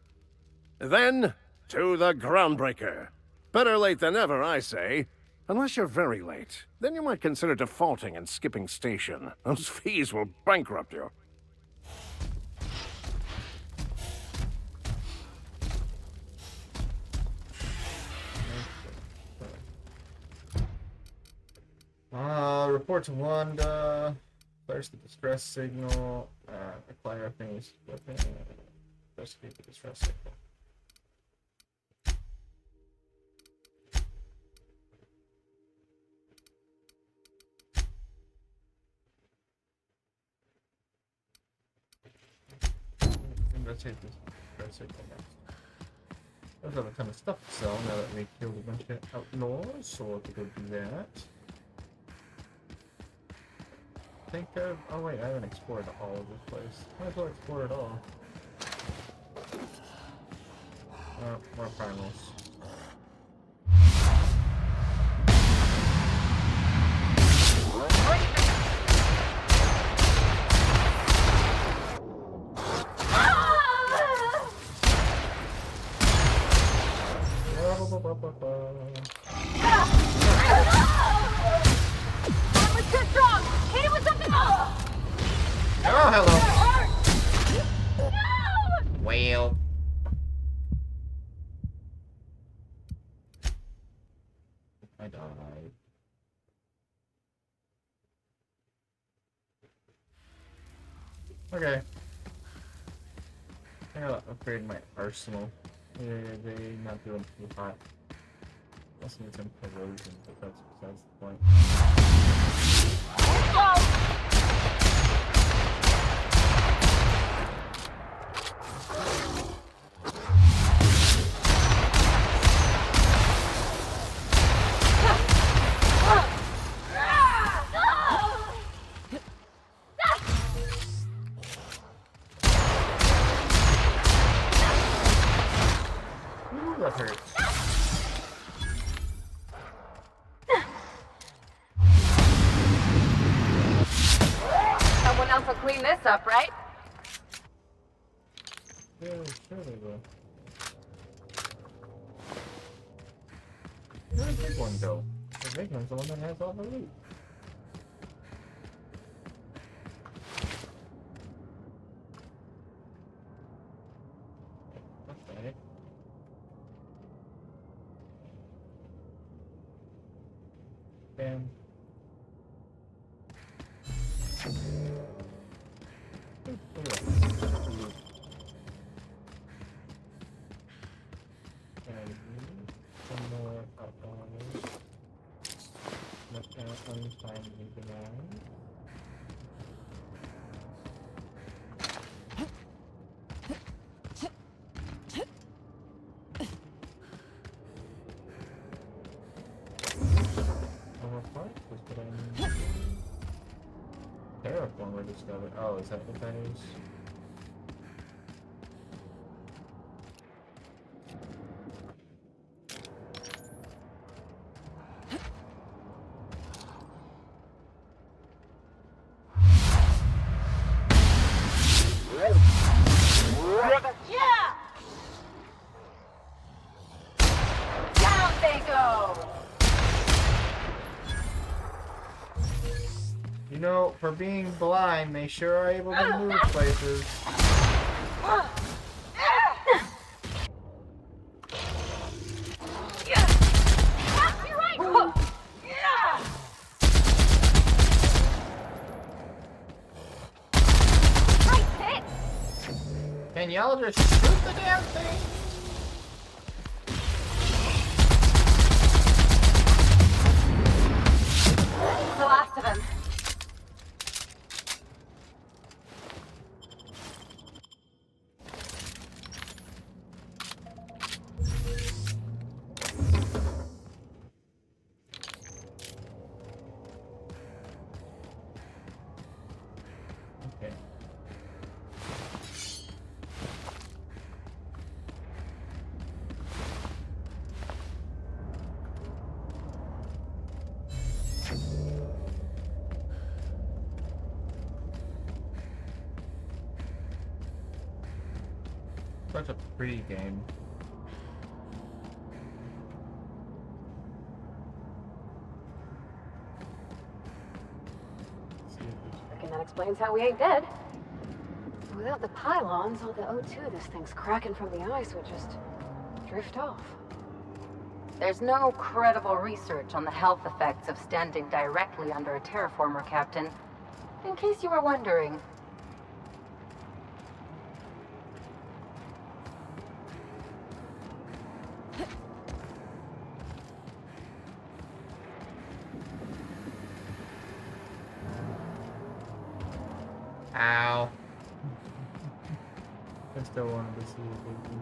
Then, to the Groundbreaker. Better late than never, I say. Unless you're very late. Then you might consider defaulting and skipping station. Those fees will bankrupt you. Report to Wanda. Flash the distress signal. Acquire things. Investigate the distress signal. Investigate this distress signal next. There's a ton of stuff to sell now that we killed a bunch of outlaws, so we'll have to go do that. Oh wait, I haven't explored all of this place. Might as well explore it all. More primals. Oh, hello. Well. I died. Okay. I gotta upgrade my arsenal. Yeah, they not doing too hot. Also need some corrosion, but that's besides the point. Ooh, that hurts. Someone else will clean this up, right? Yeah, sure they will. You're a big one, though. The big one's the one that has all the loot. Okay. Bam. Goodbye. Terraformer discovered. Oh, is that what that is? Yeah! Down they go! You know, for being blind, they sure are able to move places. Can y'all just shoot the damn thing? The last of them. Okay. Such a pretty game. Reckon that explains how we ain't dead. Without the pylons, all the O2 this thing's cracking from the ice would just drift off. There's no credible research on the health effects of standing directly under a terraformer, Captain. In case you were wondering. Ow. I still wanted to see what they do.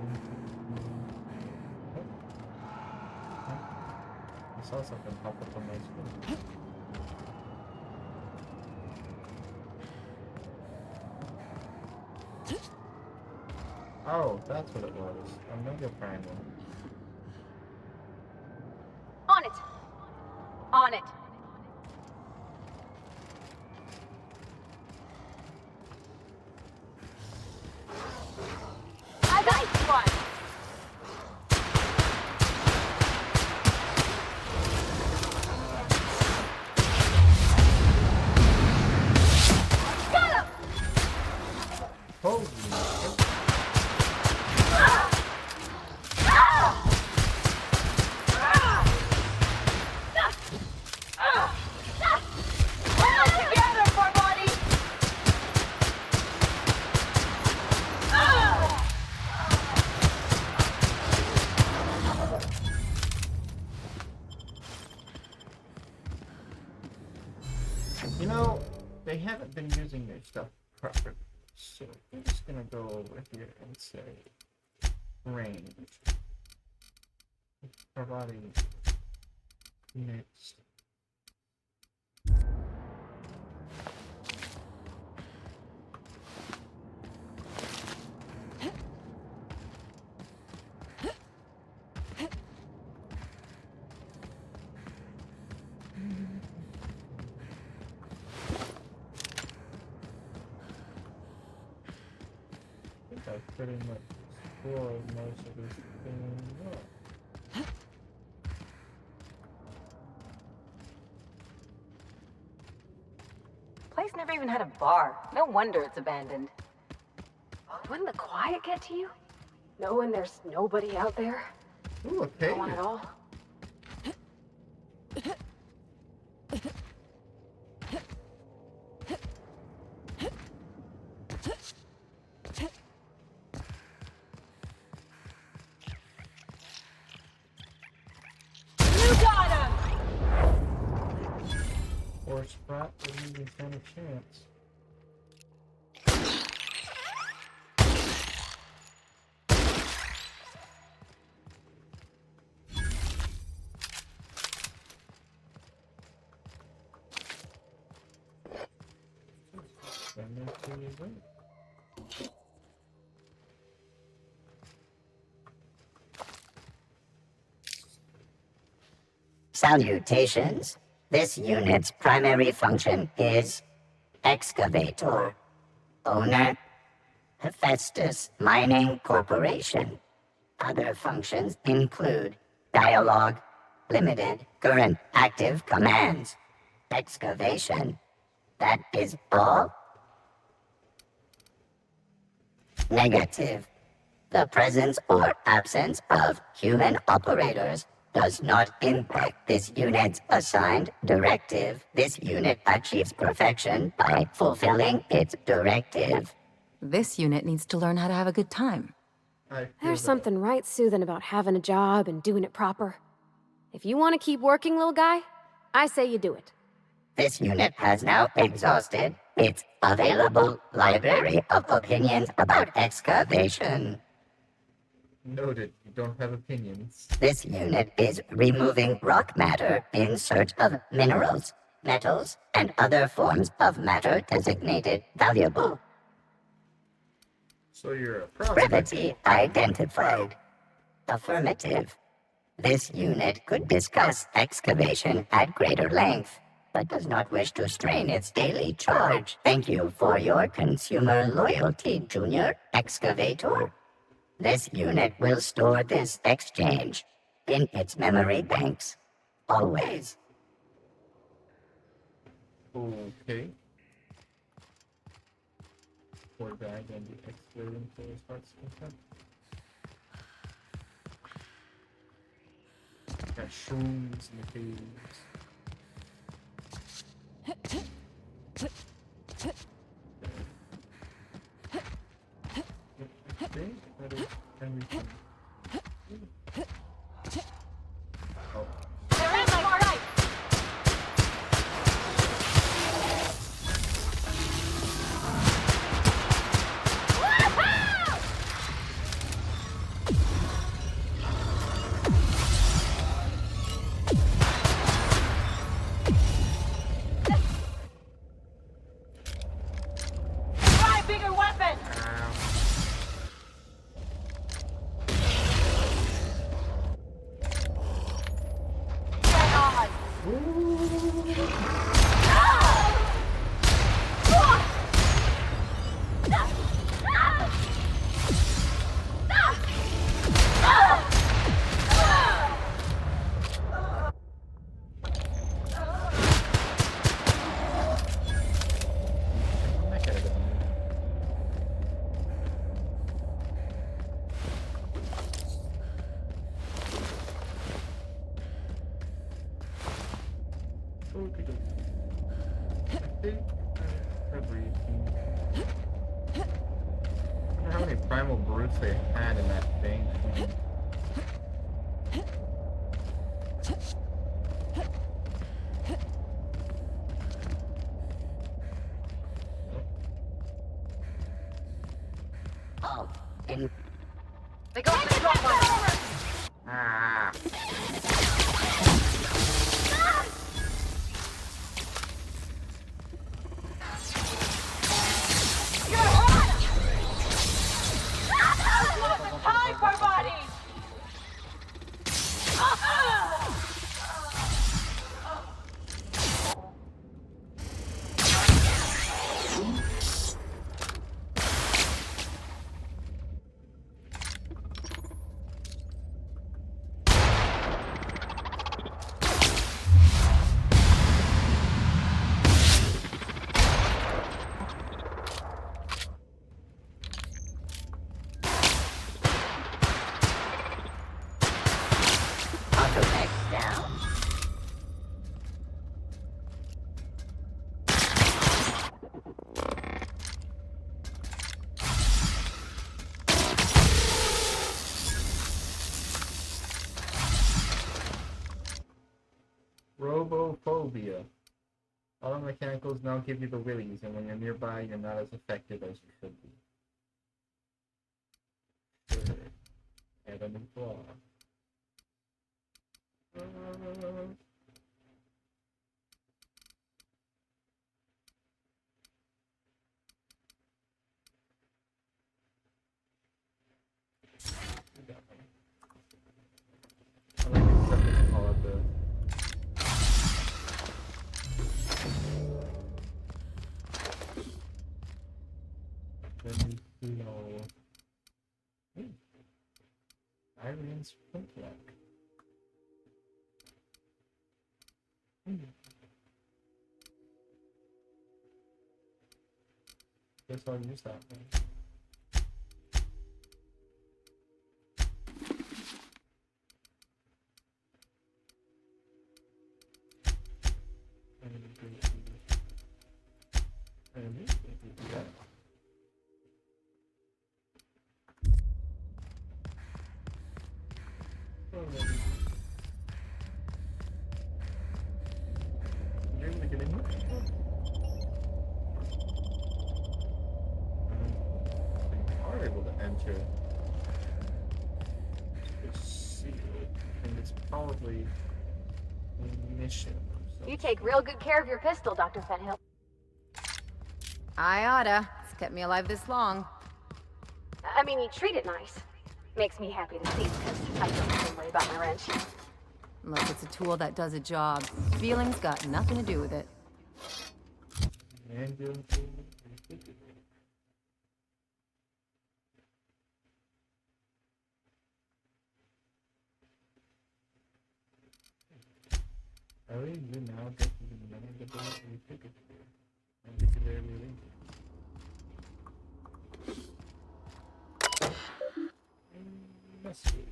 I saw something pop up on my screen. Oh, that's what it was. Omega Primal. On it! On it! I got one! Got him! Holy shit. You know, they haven't been using their stuff properly, so I'm just gonna go over here and say range. Providing next. I've pretty much explored most of this thing up. Place never even had a bar. No wonder it's abandoned. Wouldn't the quiet get to you? Knowing there's nobody out there? Ooh, a No one cave. at all? You got him! Or Sprat doesn't even stand a chance. Stand there till you win. Salutations. This unit's primary function is excavator. Owner, Hephaestus Mining Corporation. Other functions include dialogue, limited, current, active commands, excavation. That is all? Negative. The presence or absence of human operators does not impact this unit's assigned directive. This unit achieves perfection by fulfilling its directive. This unit needs to learn how to have a good time. There's something right soothing about having a job and doing it proper. If you want to keep working, little guy, I say you do it. This unit has now exhausted its available library of opinions about excavation. Noted, you don't have opinions. This unit is removing rock matter in search of minerals, metals, and other forms of matter designated valuable. So you're a prospect. Brevity identified. Affirmative. This unit could discuss excavation at greater length, but does not wish to strain its daily charge. Thank you for your consumer loyalty, Junior Excavator. This unit will store this exchange in its memory banks. Always. Okay. Poor guy gonna be excavating until his heart's content. Got shrooms in the caves. I think that is everything. Oh. They're in my right! Try a bigger weapon! How many primal brutes they had in that thing? Oh, They go for the drop one! Ah. Hyper body! All the mechanicals now give you the willies, and when you're nearby, you're not as effective as you should be. Sure. Add a new flaw. I like the stuff they call it the Irene's Flintlock. Guess I'll use that one. You're gonna get in here? You are able to enter. It's sealed, and it's probably a mission. You take real good care of your pistol, Dr. Fenhill. I oughta. It's kept me alive this long. I mean, you treat it nice. Makes me happy to see, because I feel the same way about my wrench. Look, it's a tool that does a job. Feelings got nothing to do with it. Ellie, you now get to be manageable and pickable. And particularly messages.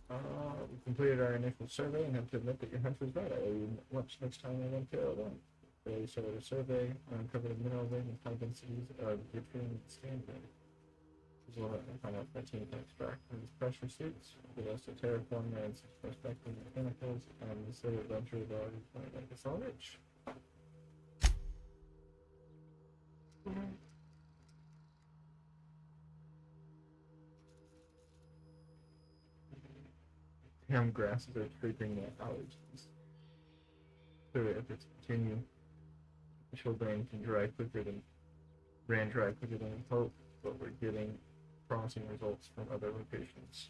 We completed our initial survey and have to admit that your hunch was right. I owe you much next time I went to L1. They started a survey and uncovered a mineral vein and high densities of yttrium standard. As well as find out if team can extract from these pressure suits, with us to terraform and prospective mechanicals, and the city adventure is already pointed like it's all rich. Damn grasses are triggering my allergies. So if it's continue, initial brain can dry quicker than hope, but we're getting promising results from other locations.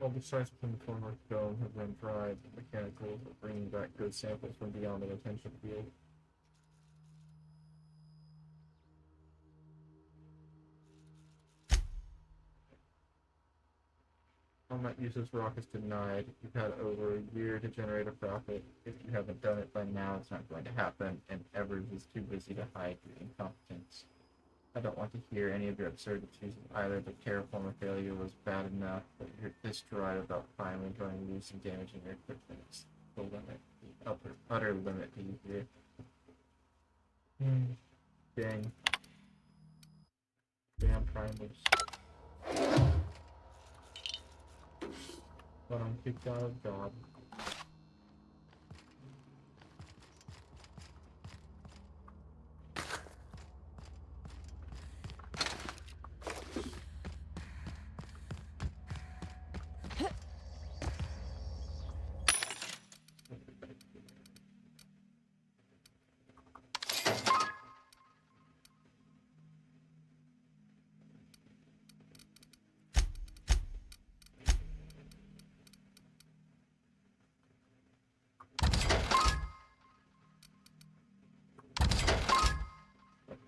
All the sites within the former dome have been dried. The mechanicals are bringing back good samples from beyond the retention field. Combat uses rock is denied. You've had over a year to generate a profit. If you haven't done it by now, it's not going to happen, and Evers is too busy to hide your incompetence. I don't want to hear any of your absurdities either. The terraformer failure was bad enough, but this drive about finally going loose and damaging your equipment is the limit, the utter limit to you here. Dang. Damn primers. But I'm kicked out of job.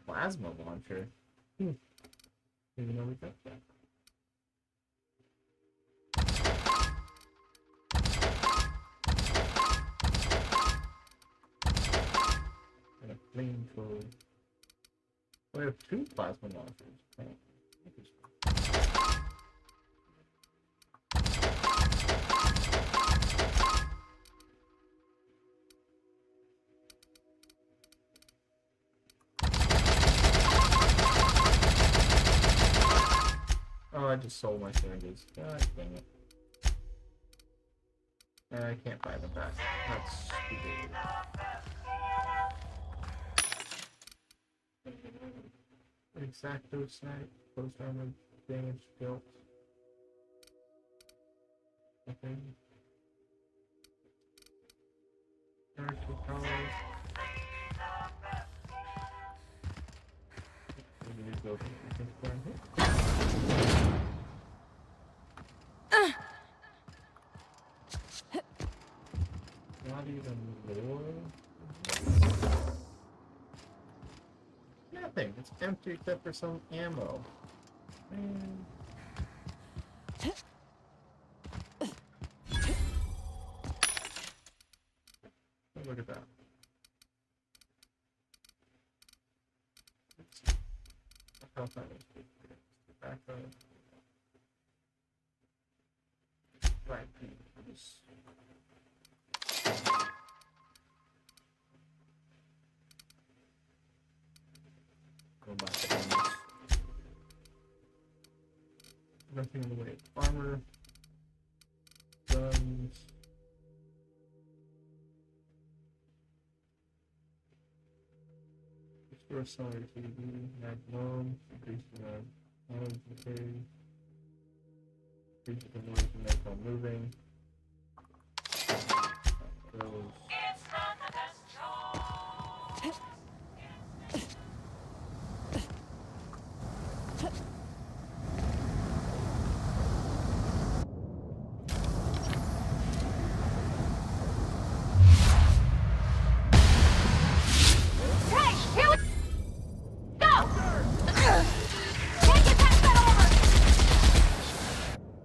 Plasma launcher. Didn't even know we got that. And a flamethrower. We have 2 plasma launchers. Oh, Oh, I just sold my syringes. God dang it. I can't buy them back. That's stupid. Exacto snipe, post armor damage dealt. Okay. Character powers. We need to go down here. Not even more. Nothing. It's empty except for some ammo. Man. Look at that. How far is it? Back up. Right. Go back to this. Nothing in the way of armor. Guns. Restore salary TV. Magnum. Increase the knowledge decay. Increase the noise to make while moving. Those.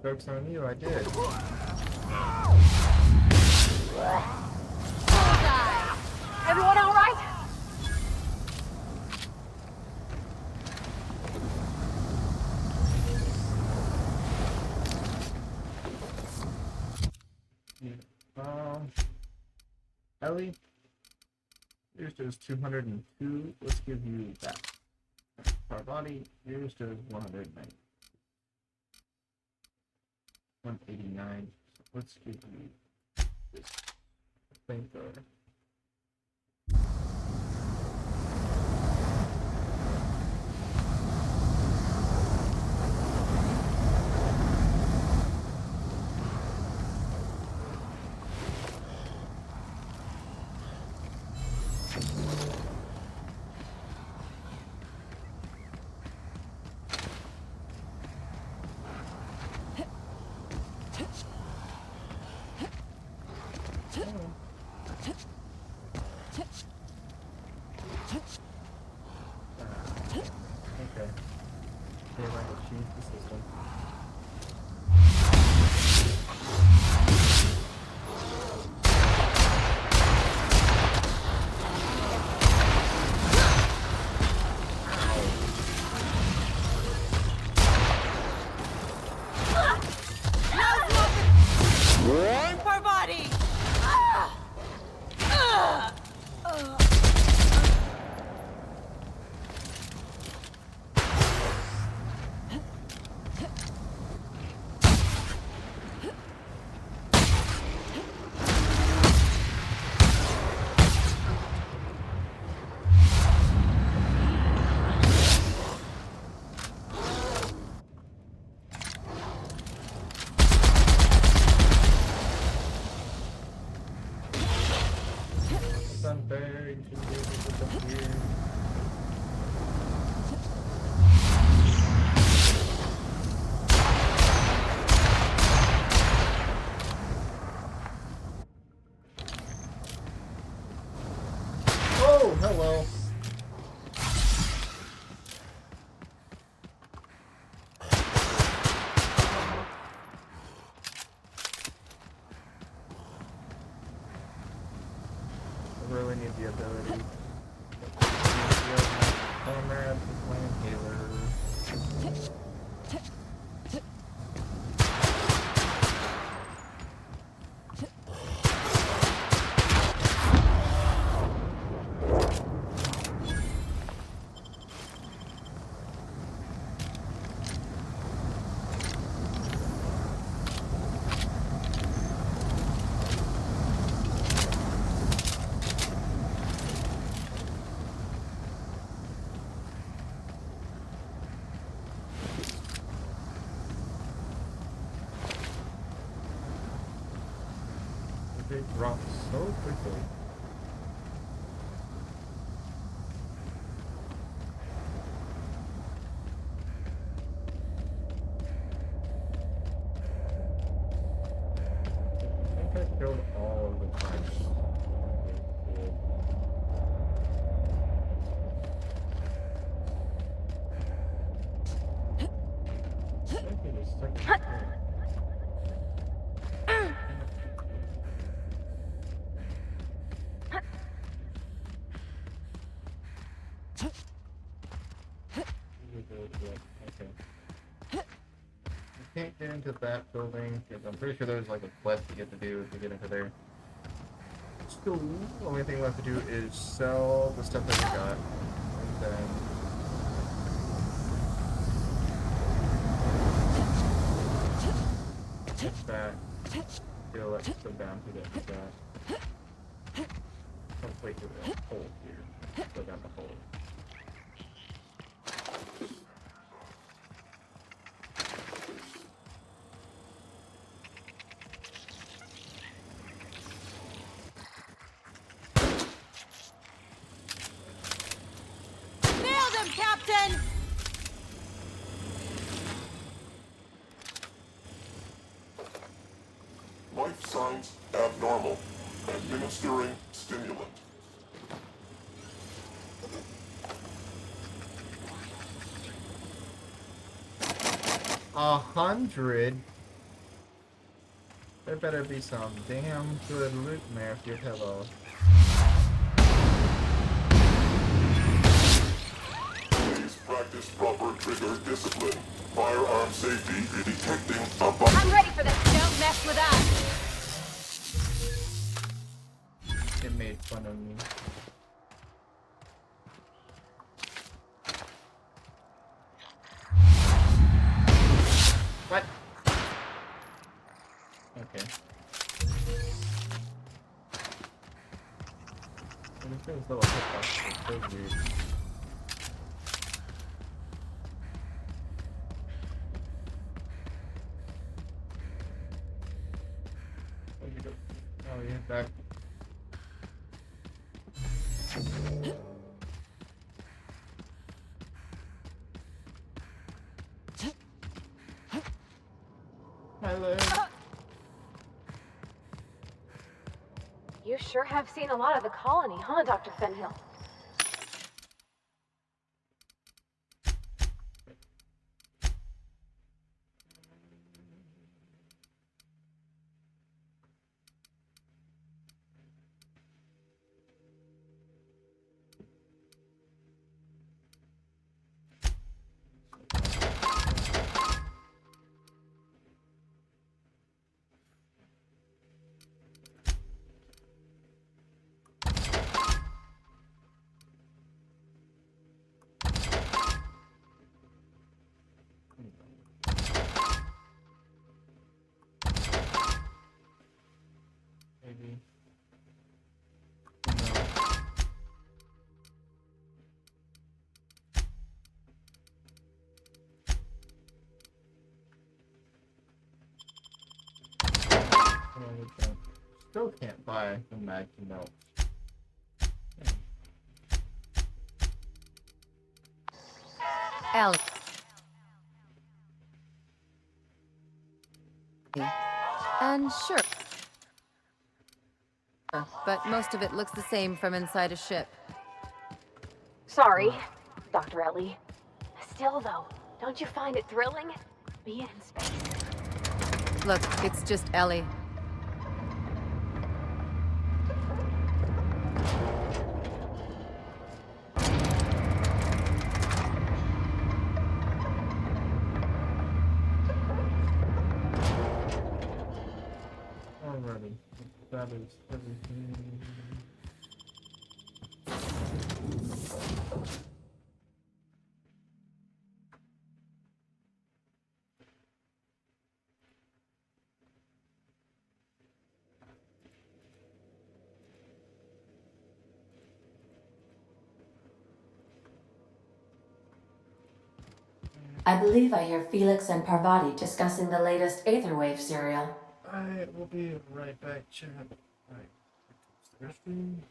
Joke's on you, I did. Everyone all right? Ellie, yours does 202. Let's give you that. Our body, yours does 190. 189. So let's give you this flamethrower. Okay. They might have changed the system. Poor body! Sunbury, you should be able to put them here. Oh, hello. I really need the ability. Comrade, Flame Healer. They drop so quickly. I think I killed all of the time. Can't get into that building because I'm pretty sure there's like a quest you get to do to get into there. So the only thing left to do is sell the stuff that we got, and then get back. Go let's go down to that. Oh wait, there's a hole here. Go down the hole. Captain! Life signs abnormal. Administering stimulant. 100. There better be some damn good loot in there if you pillow. Please practice proper trigger discipline. Firearm safety detecting a bomb. I'm ready for this. Don't mess with us. It made fun of me. What? Okay. And it feels little hitboxes are so weird. Where'd you go? Oh, yeah, back. Hello. You sure have seen a lot of the colony, huh, Dr. Fenhill? Maybe. No. Still can't buy the Mad Melt. Ellie. And sure. But most of it looks the same from inside a ship. Sorry, Dr. Ellie. Still, though, don't you find it thrilling? Being in space. Look, it's just Ellie. Alrighty. That is everything. I believe I hear Felix and Parvati discussing the latest Aetherwave serial. I will be right back, chat. Christian.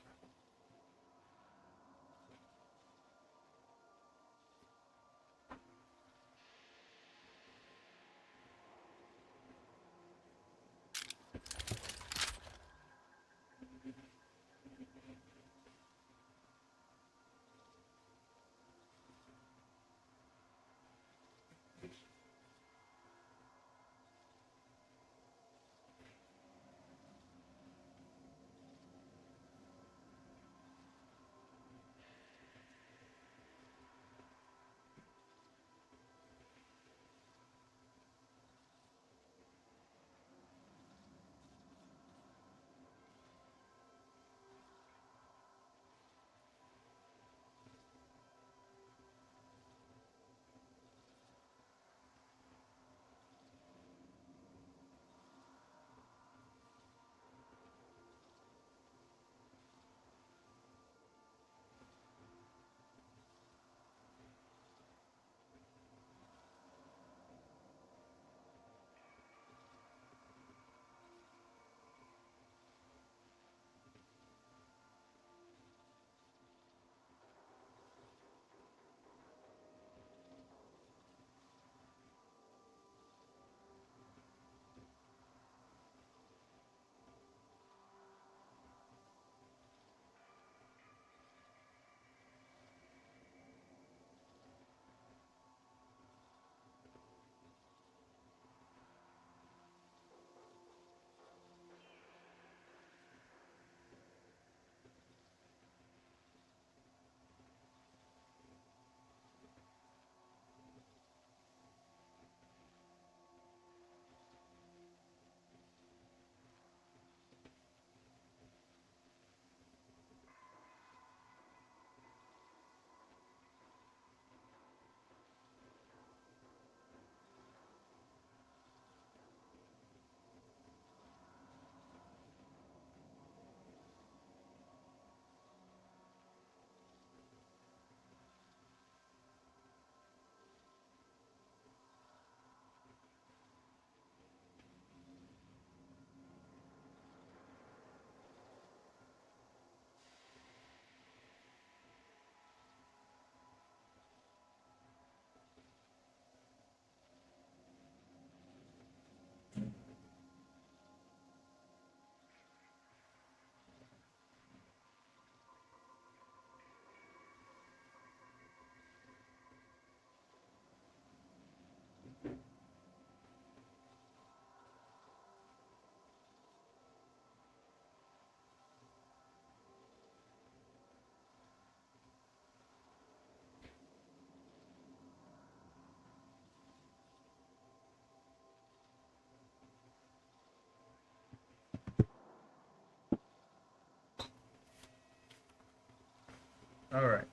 Alright.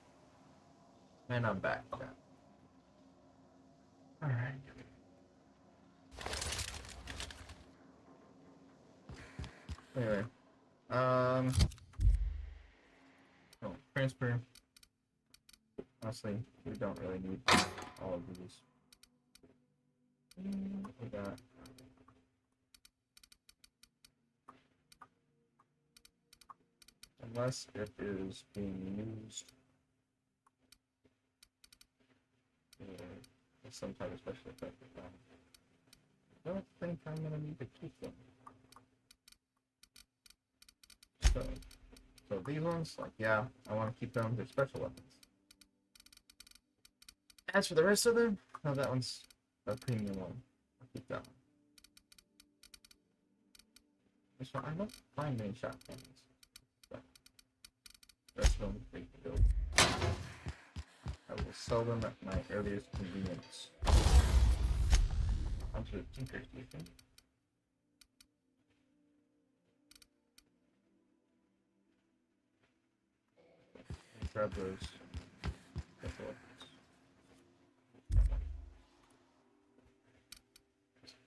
And I'm back. Alright. Anyway. Oh, transfer. Honestly, we don't really need all of these. We got unless it is being used for some type of special effect. I don't think I'm gonna need to keep them. So these ones, like, yeah, I want to keep them. They're special weapons. As for the rest of them, no, that one's a premium one. I'll keep that one. This one, I don't find many shotguns. But the rest of them, they can build. I will sell them at my earliest convenience. Onto the Tinker Station. Grab those.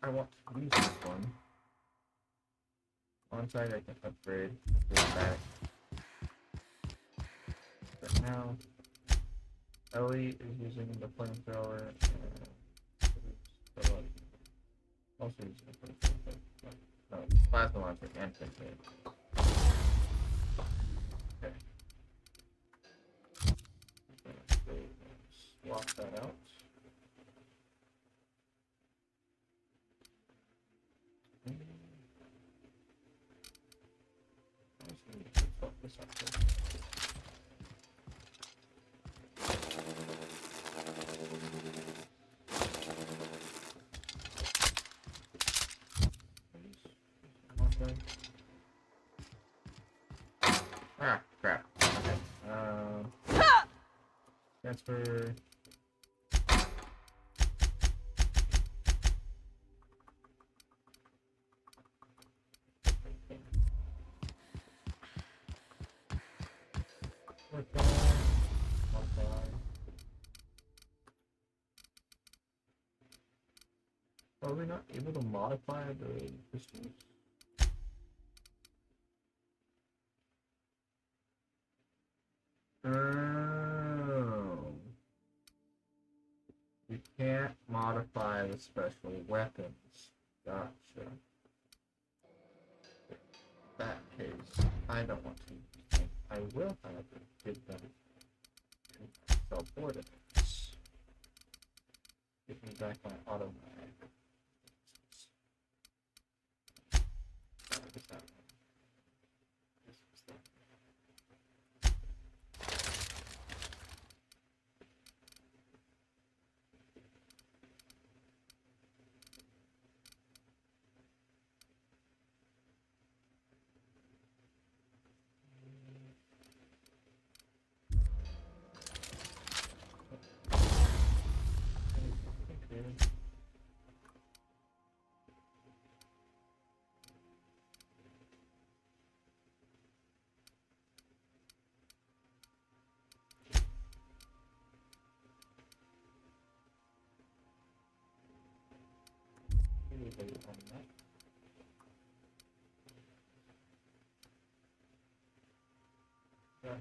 I want to use this one. On side I can upgrade this back. But now Ellie is using the flamethrower and also using the flamethrower. No, plasma launcher and flamethrower. Okay. Swap that out. Swap this out too. Ah, crap. Okay. Transfer. Are we not able to modify the pistols? Oh. You can't modify the special weapons. Gotcha. In that case, I don't want to. I will, however, give them self-ordinance. Give me back my auto mag. What is that one? This was that.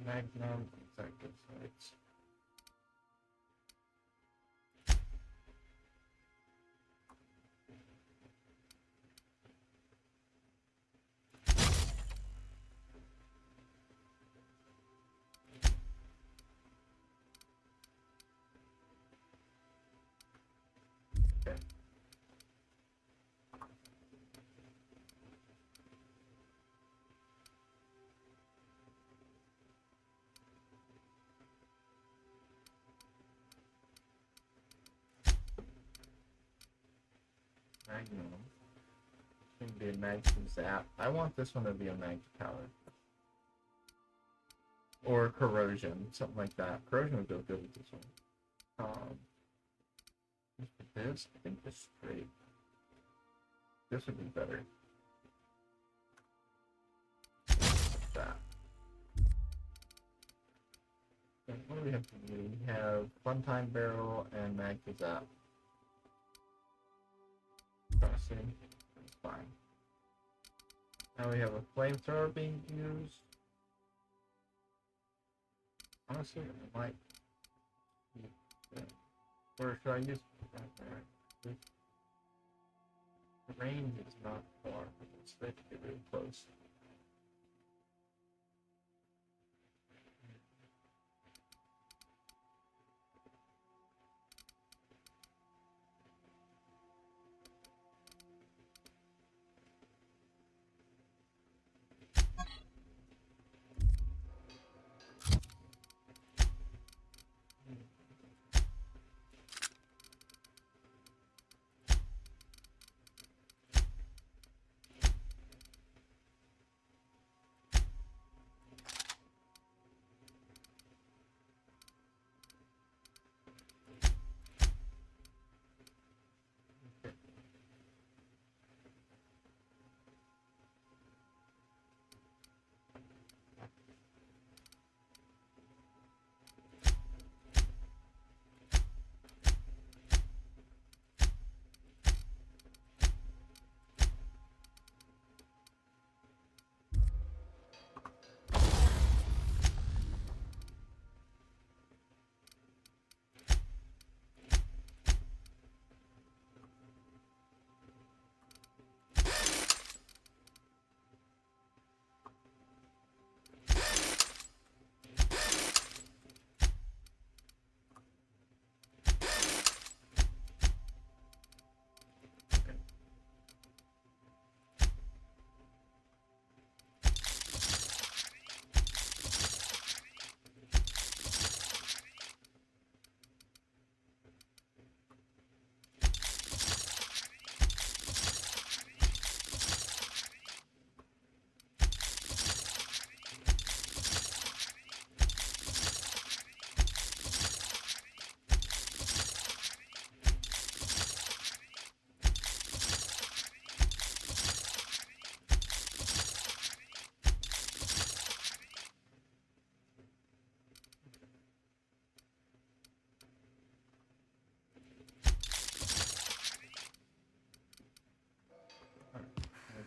Magnum, exactly, so it's okay. Magnum. Should be a Magnum Zap. I want this one to be a Magnum Power. Or Corrosion, something like that. Corrosion would go good with this one. This, I think this straight. This would be better. Like that. And what do we have to do? We have Funtime Barrel and Magnum Zap. Crossing. That's fine. Now we have a flamethrower being used. Honestly, I might. Or should I use? The range is not far. It's going to get really close.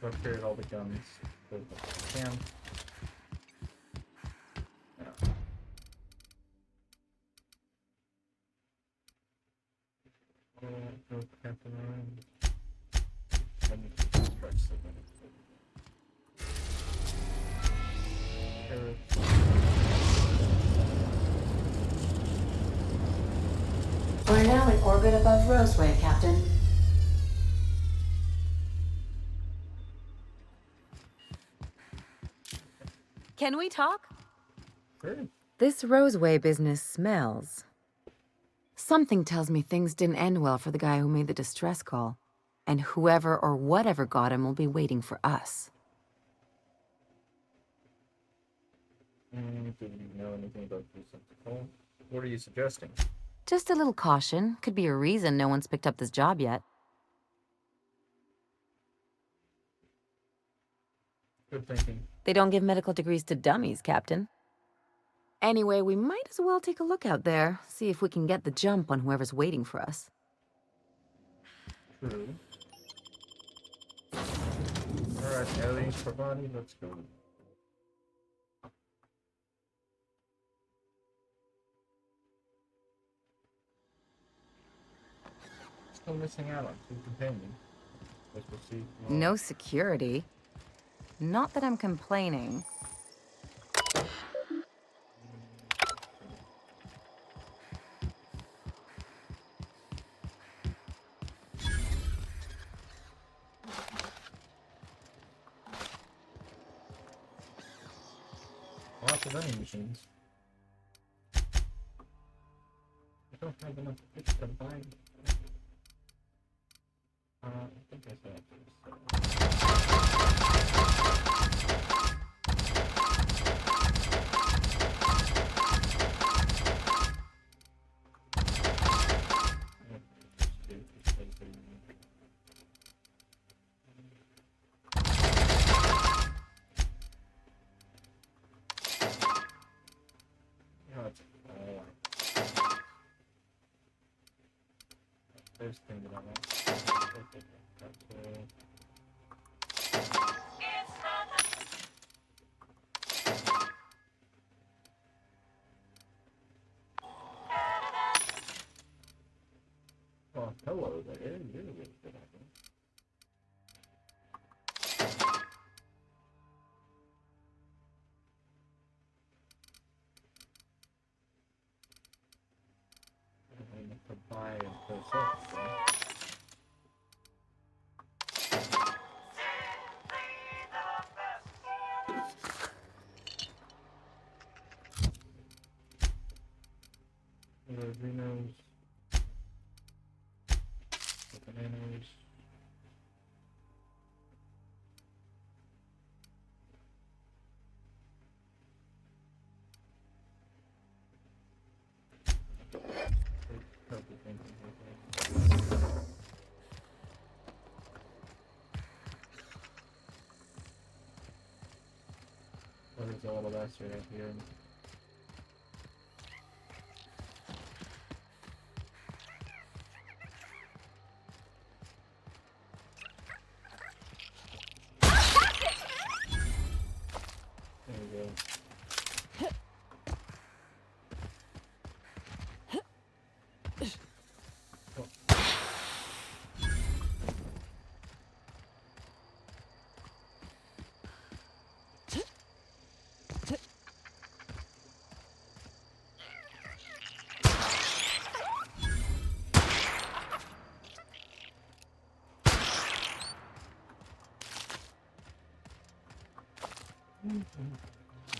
upgrade all the guns. As much as I can. Yeah. Go Captain Ryan. I need to stretch something. We're now in orbit above Roseway, Captain. Can we talk? Sure. This Roseway business smells. Something tells me things didn't end well for the guy who made the distress call. And whoever or whatever got him will be waiting for us. Do you know anything about this call? What are you suggesting? Just a little caution. Could be a reason no one's picked up this job yet. Good thinking. They don't give medical degrees to dummies, Captain. Anyway, we might as well take a look out there, see if we can get the jump on whoever's waiting for us. True. Alright, Ellie, Pravani, let's go. Still missing out on 2 companions. Guess we'll see. No security. Not that I'm complaining. Lots of vending machines. I don't have enough bits to buy. I think I said first thing that I want. Okay, oh, hello there. You're really good at it. I'm going to buy and close up. So. The Rhinos, the bananas. What is all of that right up here? There we go.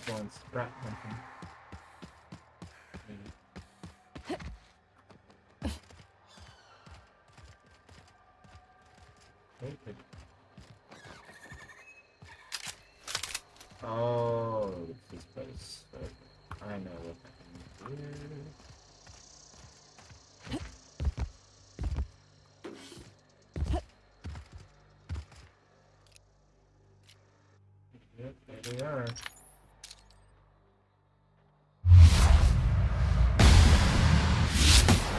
Going scrap hunting. Oh, this place. I know what I can do. Yep, there they are.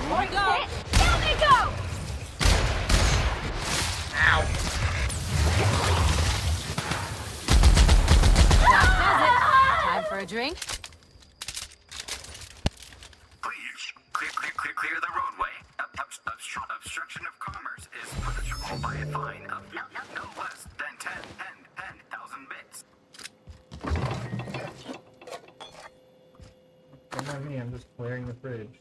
Let me go! Ow! a drink? Please, clear the roadway. Obstruction of commerce is punishable by a fine of no less than 10,000 bits. Don't mind me, I'm just clearing the fridge.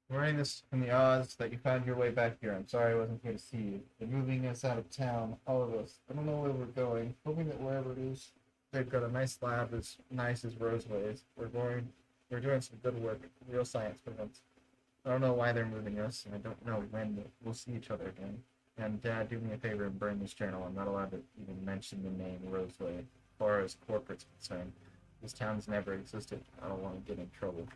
I'm writing this in the odds that you found your way back here. I'm sorry I wasn't here to see you. They're moving us out of town, all of us. I don't know where we're going. Hoping that wherever it is, they've got a nice lab as nice as Roseway is. We're doing some good work, real science for once. I don't know why they're moving us, and I don't know when we'll see each other again. And Dad, do me a favor and burn this journal. I'm not allowed to even mention the name Roseway. As far as corporate's concerned, this town's never existed. I don't want to get in trouble.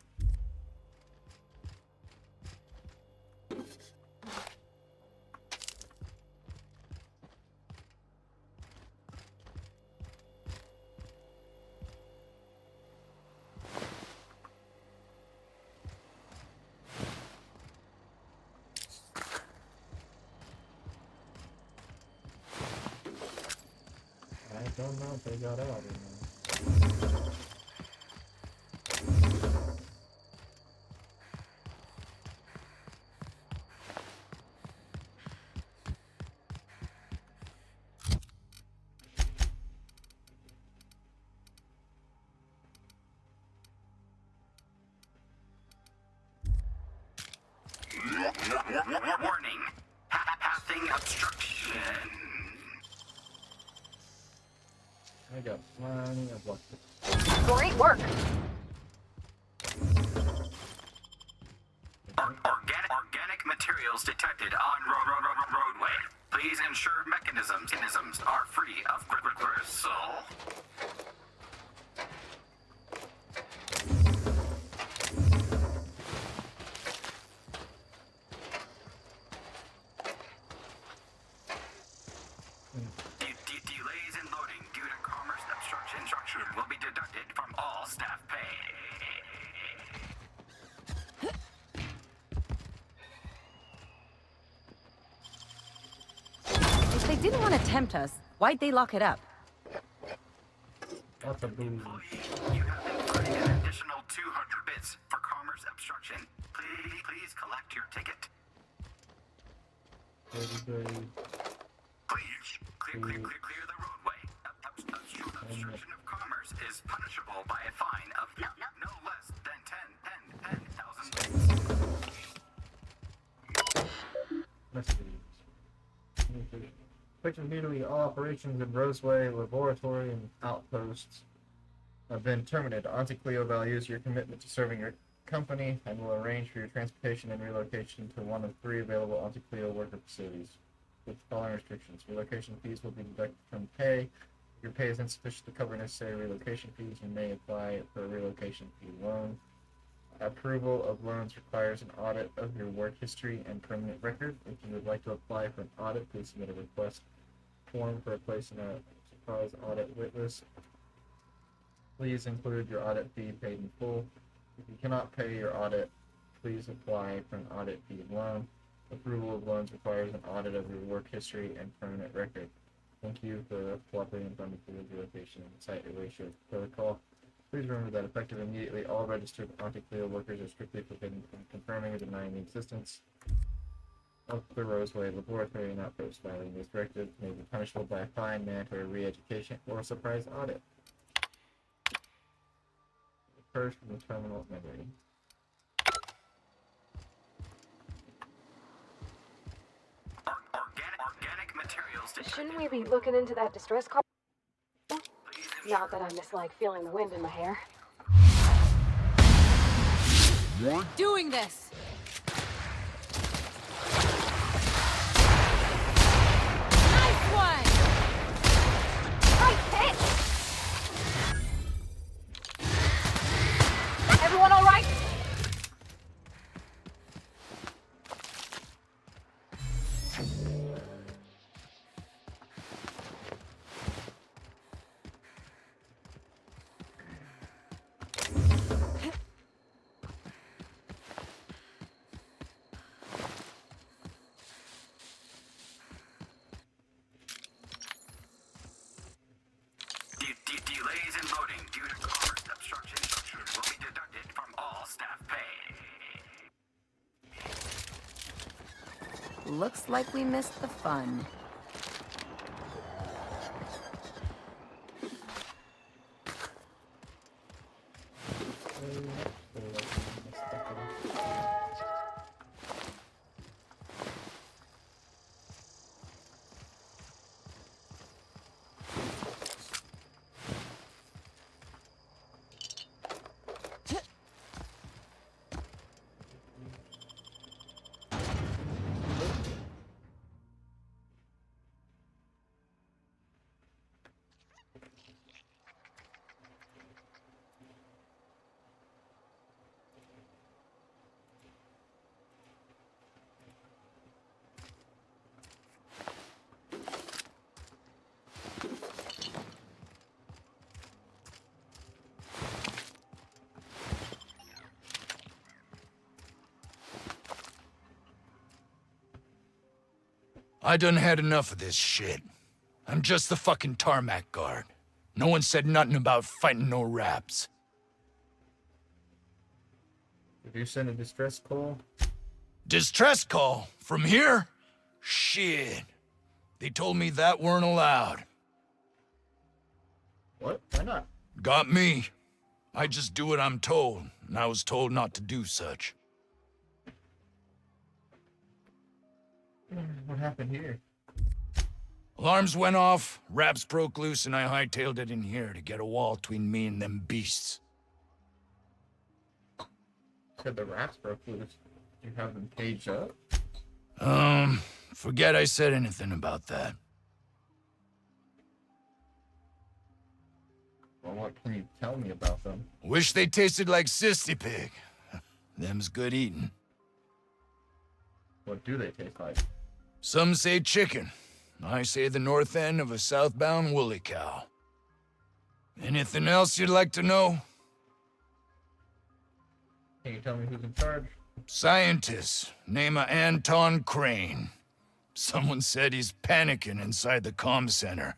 I don't know if they got out or not. Warning. Passing obstruction. I got plenty of luck. Great work. Organic materials detected on roadway. Please ensure mechanisms are free of gristle. Delays in loading due to commerce obstruction will be deducted from all staff pay. If they didn't want to tempt us, why'd they lock it up? Lots of booze. You have been fined an additional 200 bits for commerce obstruction. Please collect your ticket. Please, clear the roadway. Obstruction of commerce is punishable by a fine of no less than 10,000 bits. Effective immediately, all operations in Roseway, laboratory, and outposts have been terminated. Auntie Cleo values your commitment to serving your company and will arrange for your transportation and relocation to one of 3 available Auntie Cleo worker facilities with the following restrictions. Relocation fees will be deducted from pay. If your pay is insufficient to cover necessary relocation fees, you may apply for a relocation fee loan. Approval of loans requires an audit of your work history and permanent record. If you would like to apply for an audit, please submit a request form for a place in a surprise audit witness. Please include your audit fee paid in full. If you cannot pay your audit, please apply for an audit fee loan. Approval of loans requires an audit of your work history and permanent record. Thank you for cooperating with underfield relocation and site erasure protocol. Please remember that effective immediately, all registered Auntie Cleo workers are strictly forbidden from confirming or denying the existence of the Roseway laboratory and outpost. Violating this directive may be punishable by a fine, mandatory re-education, or a surprise audit. First from the terminal memory. Organic materials. Shouldn't we be looking into that distress call? Not that I mislike feeling the wind in my hair. Doing this! Nice one! Right hit! Everyone all right? Delays Looks like we missed the fun. I done had enough of this shit. I'm just the fucking tarmac guard. No one said nothing about fighting no raps. Did you send a distress call? Distress call? From here? Shit. They told me that weren't allowed. What? Why not? Got me. I just do what I'm told, and I was told not to do such. What happened here? Alarms went off, raps broke loose, and I hightailed it in here to get a wall between me and them beasts. Said the rats broke loose. You have them caged up? Forget I said anything about that. Well, what can you tell me about them? Wish they tasted like Sissy Pig. Them's good eating. What do they taste like? Some say chicken. I say the north end of a southbound woolly cow. Anything else you'd like to know? Can you tell me who's in charge? Scientist, name of Anton Crane. Someone said he's panicking inside the comm center.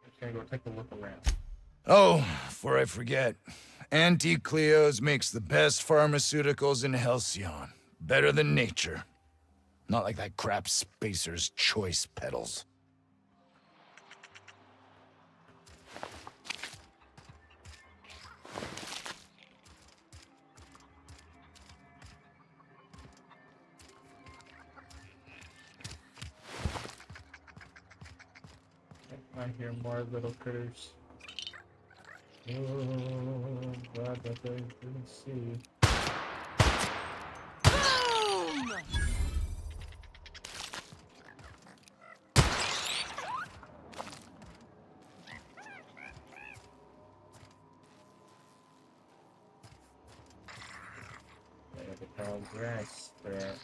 I'm just gonna go take a look around. Oh, before I forget, Auntie Cleo's makes the best pharmaceuticals in Halcyon. Better than nature. Not like that crap Spacer's Choice pedals. I hear more little critters. Oh, glad that they didn't see. The tall grass there.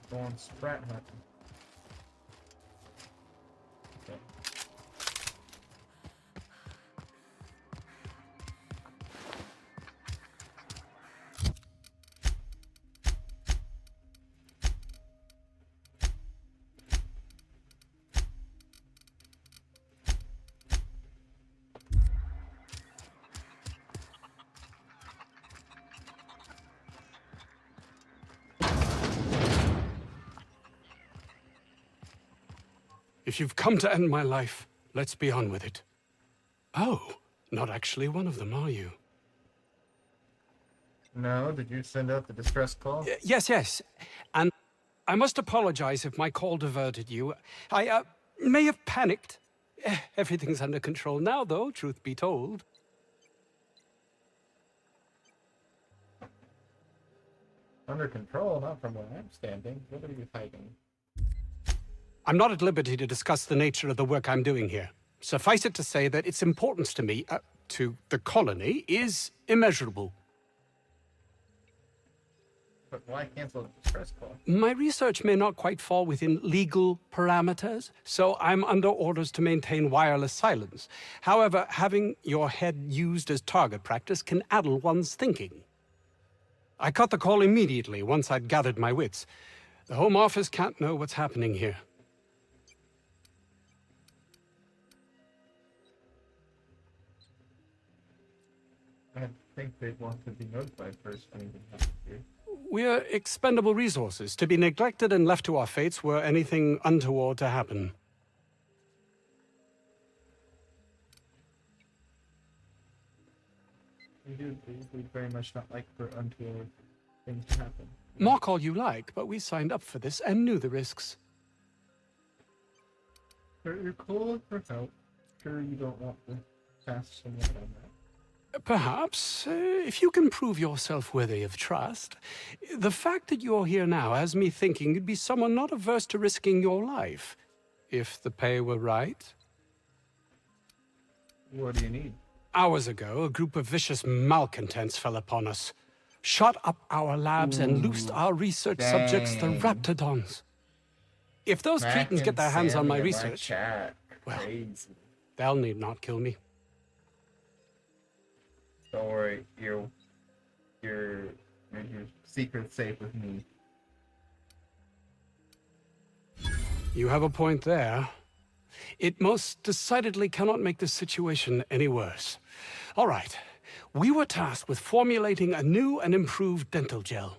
Going sprat hunting. Okay. If you've come to end my life, let's be on with it. Oh, not actually one of them, are you? No, did you send out the distress call? Yes. And I must apologize if my call diverted you. I may have panicked. Everything's under control now, though, truth be told. Under control, not from where I'm standing. What are you hiding? I'm not at liberty to discuss the nature of the work I'm doing here. Suffice it to say that its importance to me, to the colony, is immeasurable. But why cancel the distress call? My research may not quite fall within legal parameters, so I'm under orders to maintain wireless silence. However, having your head used as target practice can addle one's thinking. I cut the call immediately once I'd gathered my wits. The Home Office can't know what's happening here. I think they'd want to be notified first when anything happens here. We're expendable resources, to be neglected and left to our fates were anything untoward to happen. We'd very much not like for untoward things to happen. Mock all you like, but we signed up for this and knew the risks. You're calling for help. Sure, you don't want to pass someone on that. Perhaps, if you can prove yourself worthy of trust. The fact that you're here now has me thinking you'd be someone not averse to risking your life, if the pay were right. What do you need? Hours ago, a group of vicious malcontents fell upon us, shot up our labs and loosed our research subjects, the Raptidons. If those cretins get their hands on my research, well, they'll need not kill me. Don't worry, your secret's safe with me. You have a point there. It most decidedly cannot make the situation any worse. All right. We were tasked with formulating a new and improved dental gel.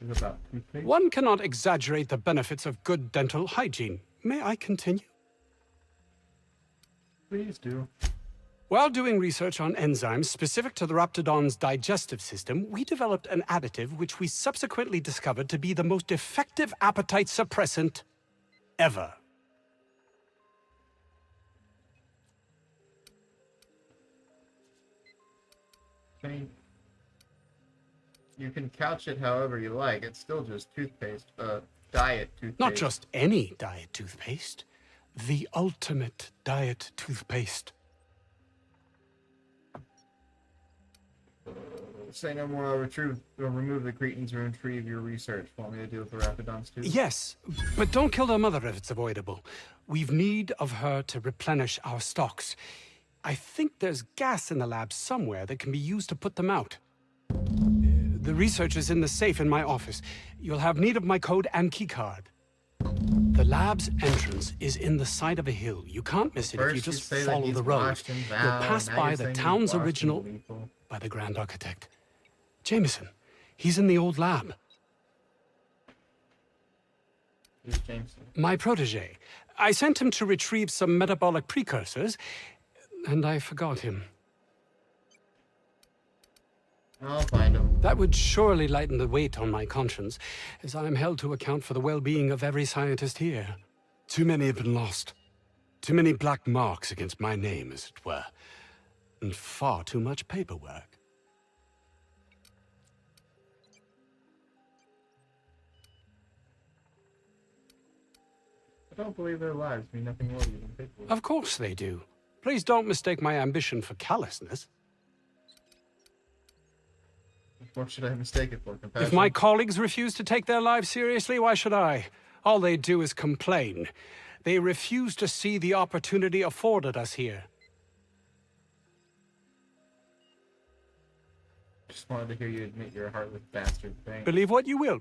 About toothpaste? One cannot exaggerate the benefits of good dental hygiene. May I continue? Please do. While doing research on enzymes specific to the Raptidon's digestive system, we developed an additive which we subsequently discovered to be the most effective appetite suppressant ever. I mean, you can couch it however you like. It's still just toothpaste. Diet toothpaste. Not just any diet toothpaste. The ultimate diet toothpaste. Say no more. I'll remove the cretins or retrieve your research. Want me to deal with the Raptidons too? Yes, but don't kill their mother if it's avoidable. We've need of her to replenish our stocks. I think there's gas in the lab somewhere that can be used to put them out. The research is in the safe in my office. You'll have need of my code and keycard. The lab's entrance is in the side of a hill. You can't miss it if you just follow the road. You'll pass by the town's original by the Grand Architect. Jameson. He's in the old lab. Who's Jameson? My protege. I sent him to retrieve some metabolic precursors, and I forgot him. I'll find him. That would surely lighten the weight on my conscience, as I am held to account for the well-being of every scientist here. Too many have been lost. Too many black marks against my name, as it were. And far too much paperwork. I don't believe their lives mean nothing more to you than paperwork. Of course they do. Please don't mistake my ambition for callousness. What should I mistake it for? Compassion? If my colleagues refuse to take their lives seriously, why should I? All they do is complain. They refuse to see the opportunity afforded us here. Just wanted to hear you admit you're a heartless bastard thing. Believe what you will,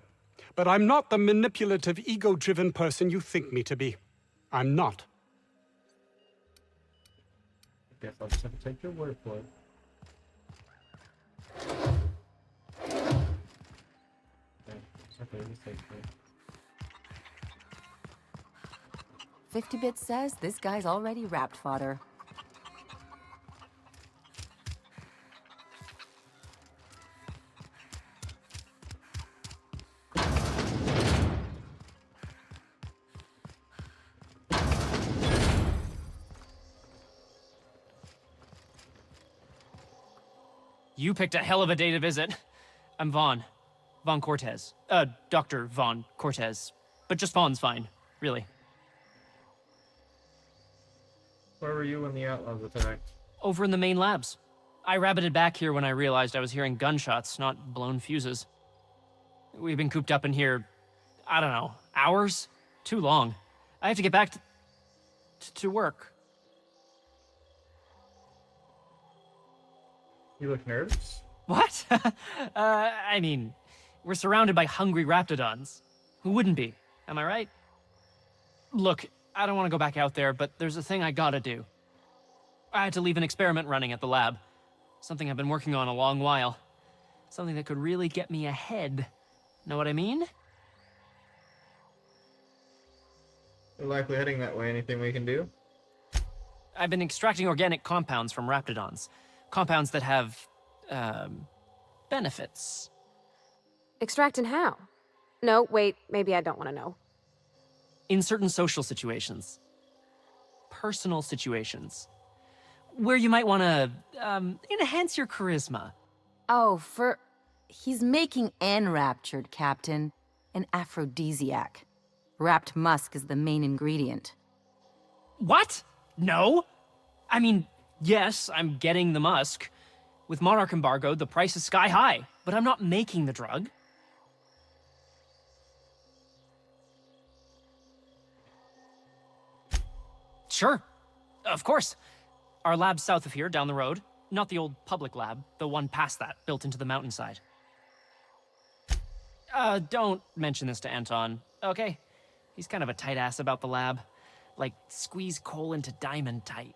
but I'm not the manipulative, ego-driven person you think me to be. I'm not. I guess I'll just have to take your word for it. Okay, let's take it. 50-bit says this guy's already wrapped fodder. You picked a hell of a day to visit. I'm Vaughn. Vaughn Cortez. Dr. Vaughn Cortez. But just Vaughn's fine, really. Where were you when the outlaws attacked? Over in the main labs. I rabbited back here when I realized I was hearing gunshots, not blown fuses. We've been cooped up in here, I don't know, hours? Too long. I have to get back to work. You look nervous? What? I mean, we're surrounded by hungry raptidons. Who wouldn't be? Am I right? Look, I don't want to go back out there, but there's a thing I gotta do. I had to leave an experiment running at the lab. Something I've been working on a long while. Something that could really get me ahead. Know what I mean? We're likely heading that way. Anything we can do? I've been extracting organic compounds from raptidons. Compounds that have, benefits. Extract and how? No, wait, maybe I don't want to know. In certain social situations. Personal situations. Where you might want to, enhance your charisma. Oh, he's making enraptured, Captain. An aphrodisiac. Wrapped musk is the main ingredient. What? No? I mean, yes, I'm getting the musk. With Monarch embargo, the price is sky high, but I'm not making the drug. Sure. Of course. Our lab's south of here, down the road. Not the old public lab, the one past that, built into the mountainside. Don't mention this to Anton, okay? He's kind of a tight ass about the lab. Like, squeeze coal into diamond tight.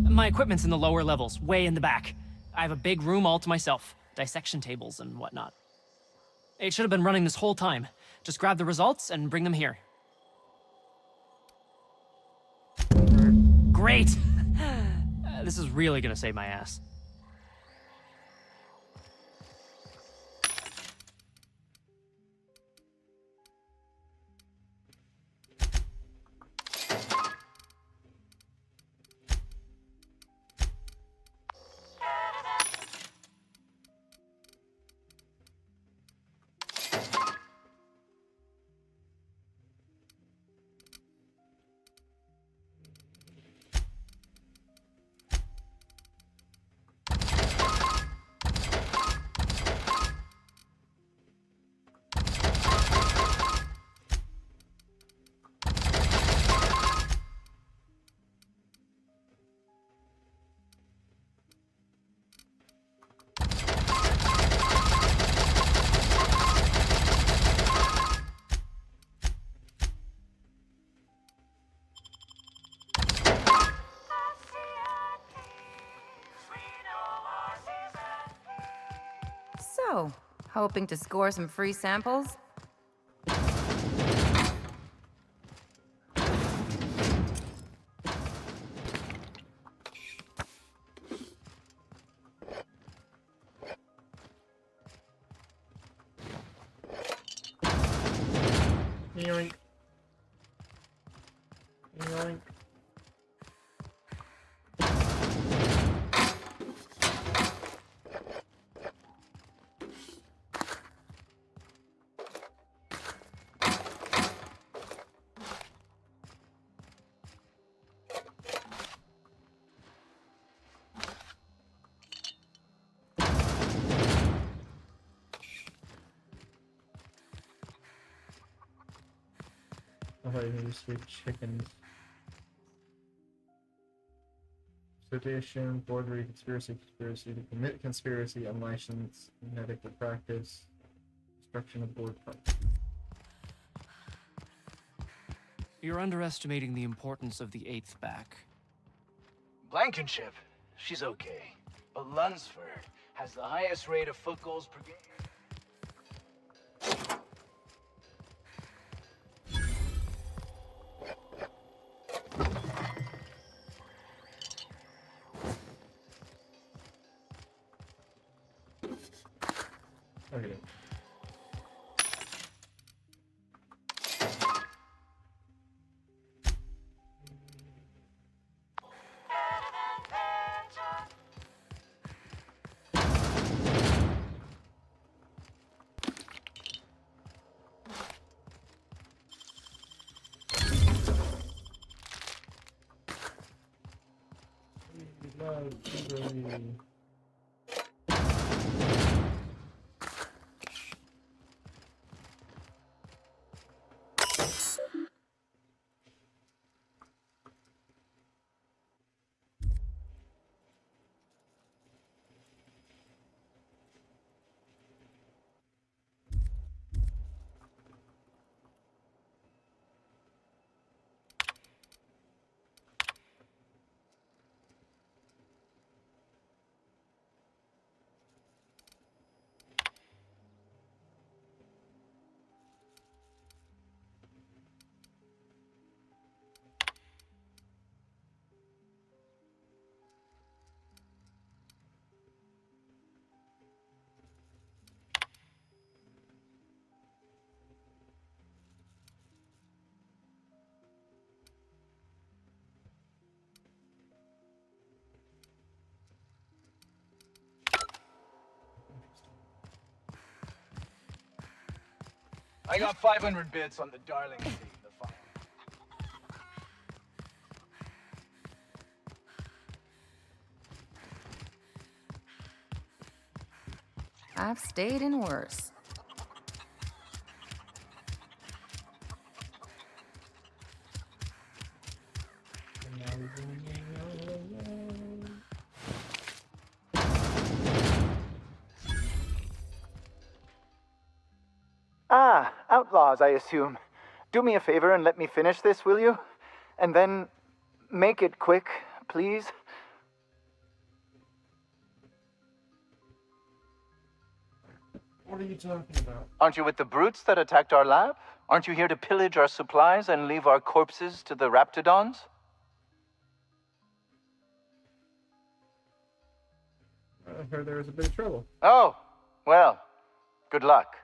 My equipment's in the lower levels, way in the back. I have a big room all to myself, dissection tables and whatnot. It should have been running this whole time. Just grab the results and bring them here. Great! This is really gonna save my ass. So, hoping to score some free samples? Yoink. Yoink. I thought you needed sweet chickens. Sedition, forgery, conspiracy to commit conspiracy, unlicensed medical practice, destruction of board parts. You're underestimating the importance of the 8th back. Blankenship, she's okay. But Lunsford has the highest rate of foot goals per game. Okay. I got 500 bits on the Darling team. The file. I've stayed in worse. Ah, outlaws, I assume. Do me a favor and let me finish this, will you? And then make it quick, please. What are you talking about? Aren't you with the brutes that attacked our lab? Aren't you here to pillage our supplies and leave our corpses to the Raptidons? I heard there was a bit of trouble. Oh, well, good luck.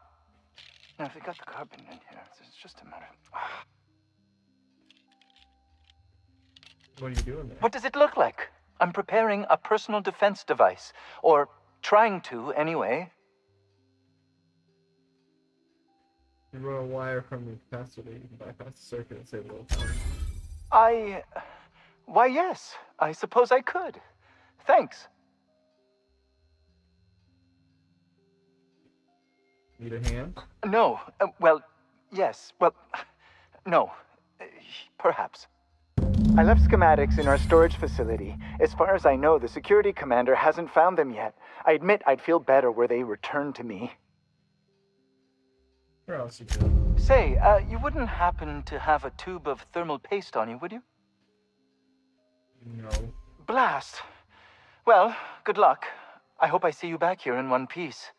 Now, if we got the carbon in here, it's just a matter of... What are you doing there? What does it look like? I'm preparing a personal defense device. Or trying to, anyway. You run a wire from the capacitor, you can bypass the circuit and save a little time. Why, yes. I suppose I could. Thanks. Need a hand? No. Well, yes. Well, no. Perhaps. I left schematics in our storage facility. As far as I know, the security commander hasn't found them yet. I admit I'd feel better were they returned to me. Where else you go? Say, you wouldn't happen to have a tube of thermal paste on you, would you? No. Blast. Well, good luck. I hope I see you back here in one piece.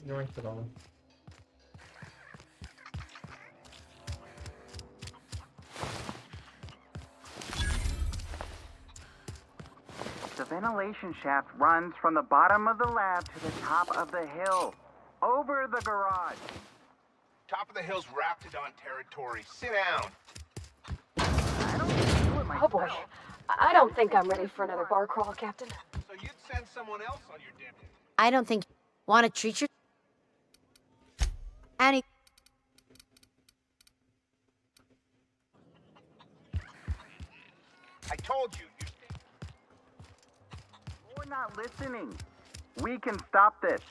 Yoinked it all. The ventilation shaft runs from the bottom of the lab to the top of the hill. Over the garage. Top of the hill's Raptidon territory. Sit down. Oh boy. I don't think I'm ready for another bar crawl, Captain. So you'd send someone else on your deputy. I don't think... Want to treat your... Annie... I told you. We're not listening. We can stop this.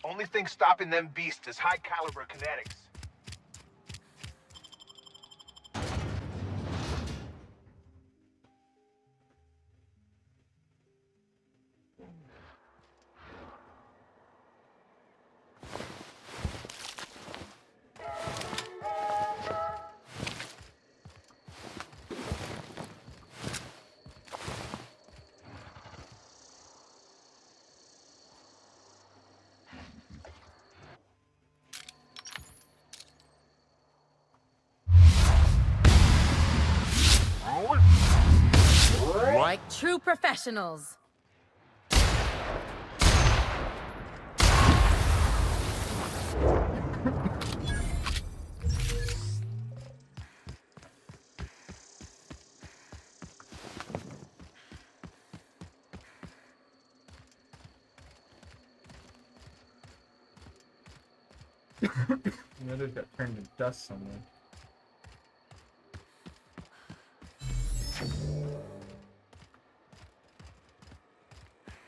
Only thing stopping them beasts is high caliber kinetics. Like true professionals. The others got turned to dust somewhere.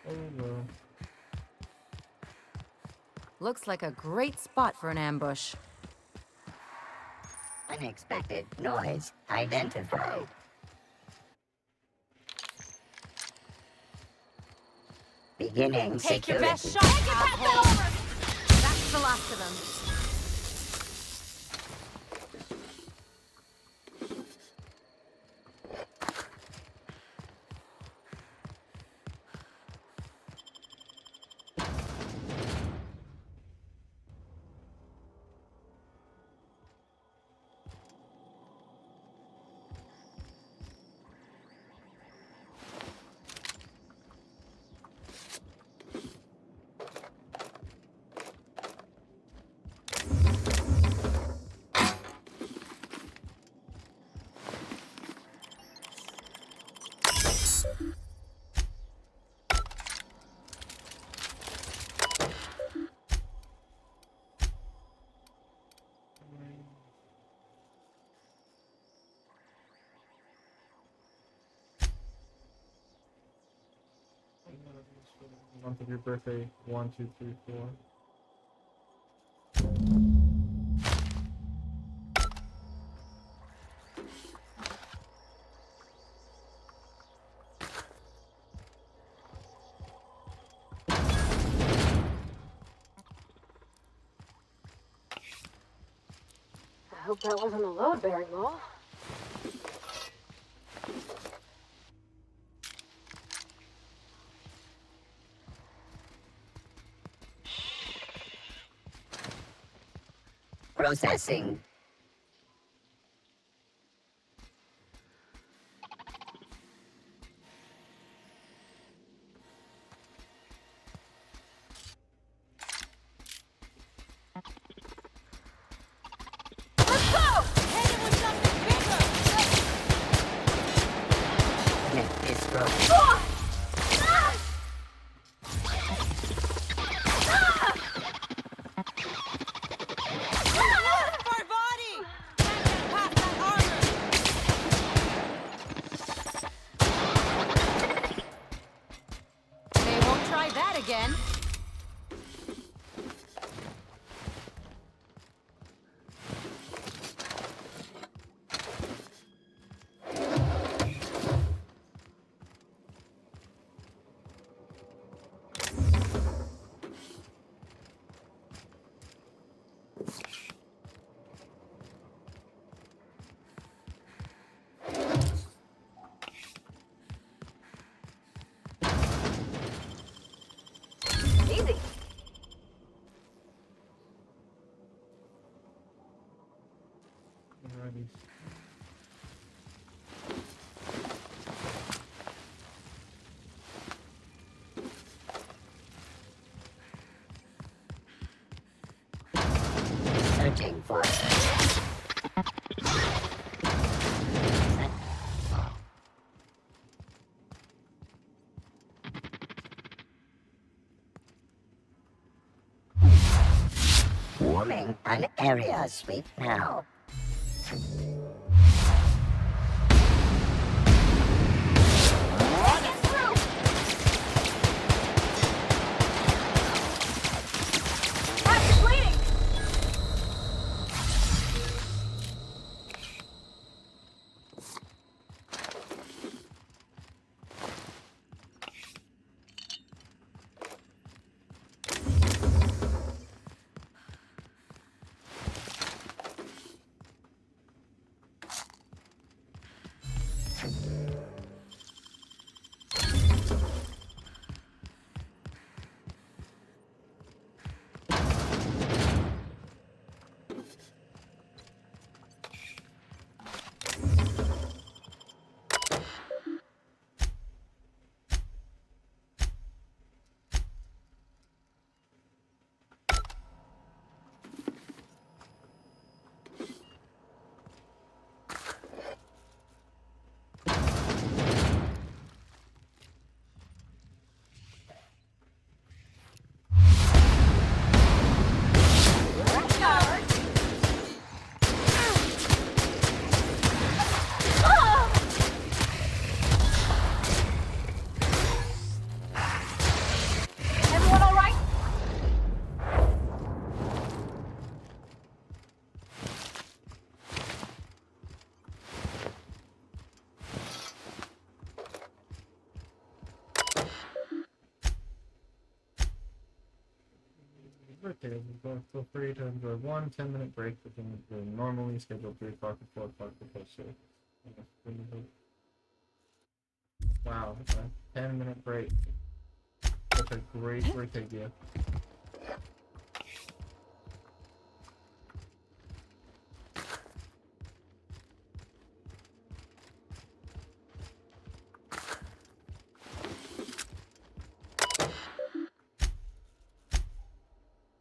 Oh well. Looks like a great spot for an ambush. Unexpected noise identified. Beginning Take your security. best shot, asshole! That's the last of them. Month of your birthday, 1, 2, 3, 4. I hope that wasn't a load-bearing wall. Processing. Let's go! Hit him with something bigger! Net is broken. Ah! Ah! Body! Can't get past that armor! They won't try that again. Easy. Alrighty. Searching for warming an area sweep now. Everyone all right? Birthday, feel free to enjoy 1 10-minute break between the normally scheduled 3 o'clock and 4 o'clock because wow, a 10-minute break. That's a great birthday gift.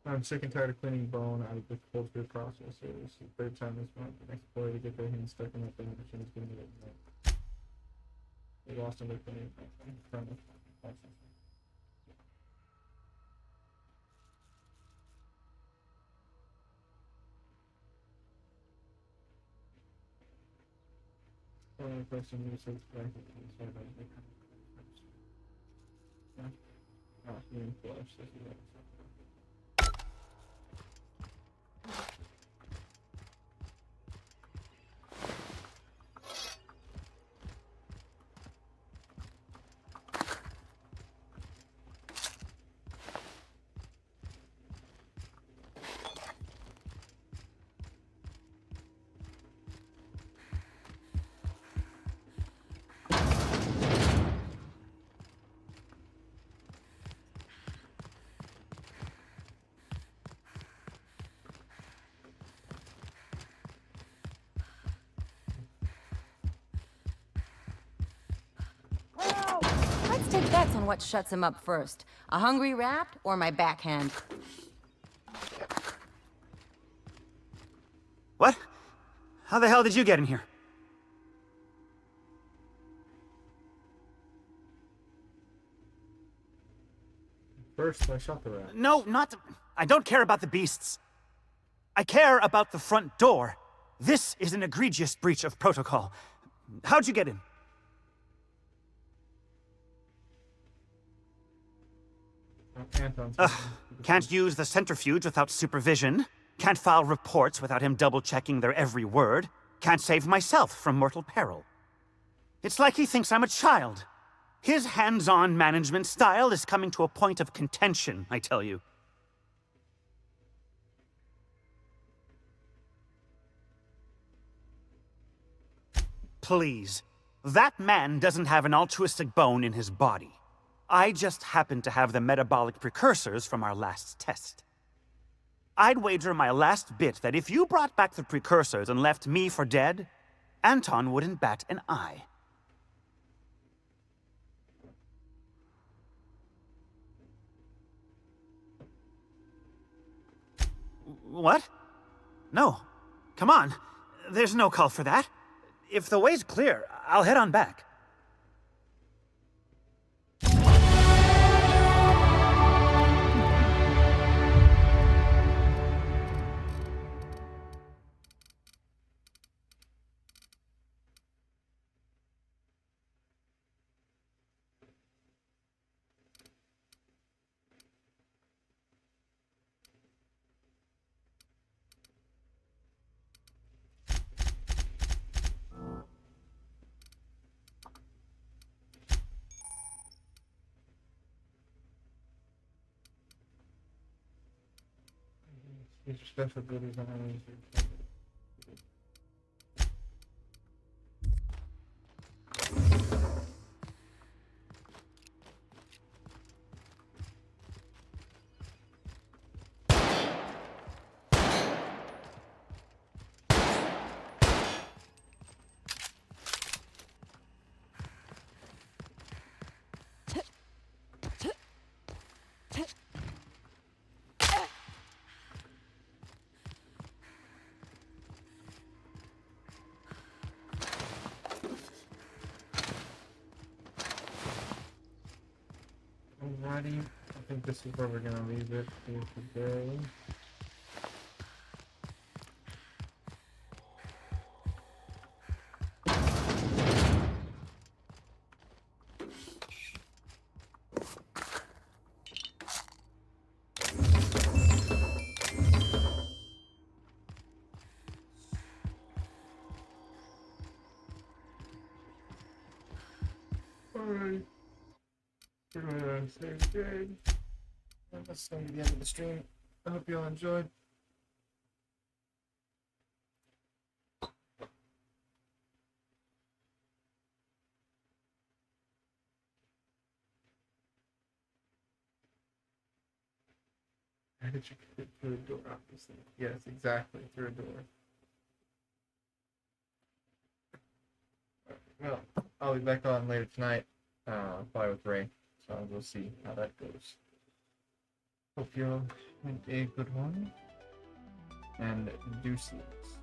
I'm sick and tired of cleaning bone out of the cold food processor. This is the third time this month. The next boy to get their hands stuck in that thing machine is going to get they lost their cleaning from the processor. Only person who says right. human flesh. This is it. Let's take bets on what shuts him up first. A hungry rat or my backhand? What? How the hell did you get in here? First, I shot the rat. No, not... I don't care about the beasts. I care about the front door. This is an egregious breach of protocol. How'd you get in? Anton's Can't use the centrifuge without supervision. Can't file reports without him double-checking their every word. Can't save myself from mortal peril. It's like he thinks I'm a child. His hands-on management style is coming to a point of contention, I tell you. Please. That man doesn't have an altruistic bone in his body. I just happen to have the metabolic precursors from our last test. I'd wager my last bit that if you brought back the precursors and left me for dead, Anton wouldn't bat an eye. What? No. Come on. There's no call for that. If the way's clear, I'll head on back. These are special goodies on our user. Alrighty, I think this is where we're gonna leave it for today. Alright. We're gonna save the game. And that's going to be the end of the stream. I hope you all enjoyed. How did you get through a door, obviously? Yes, exactly, through a door. Well, I'll be back on later tonight, probably with Ray. So we'll see how that goes. Hope you had a good one, and deuces.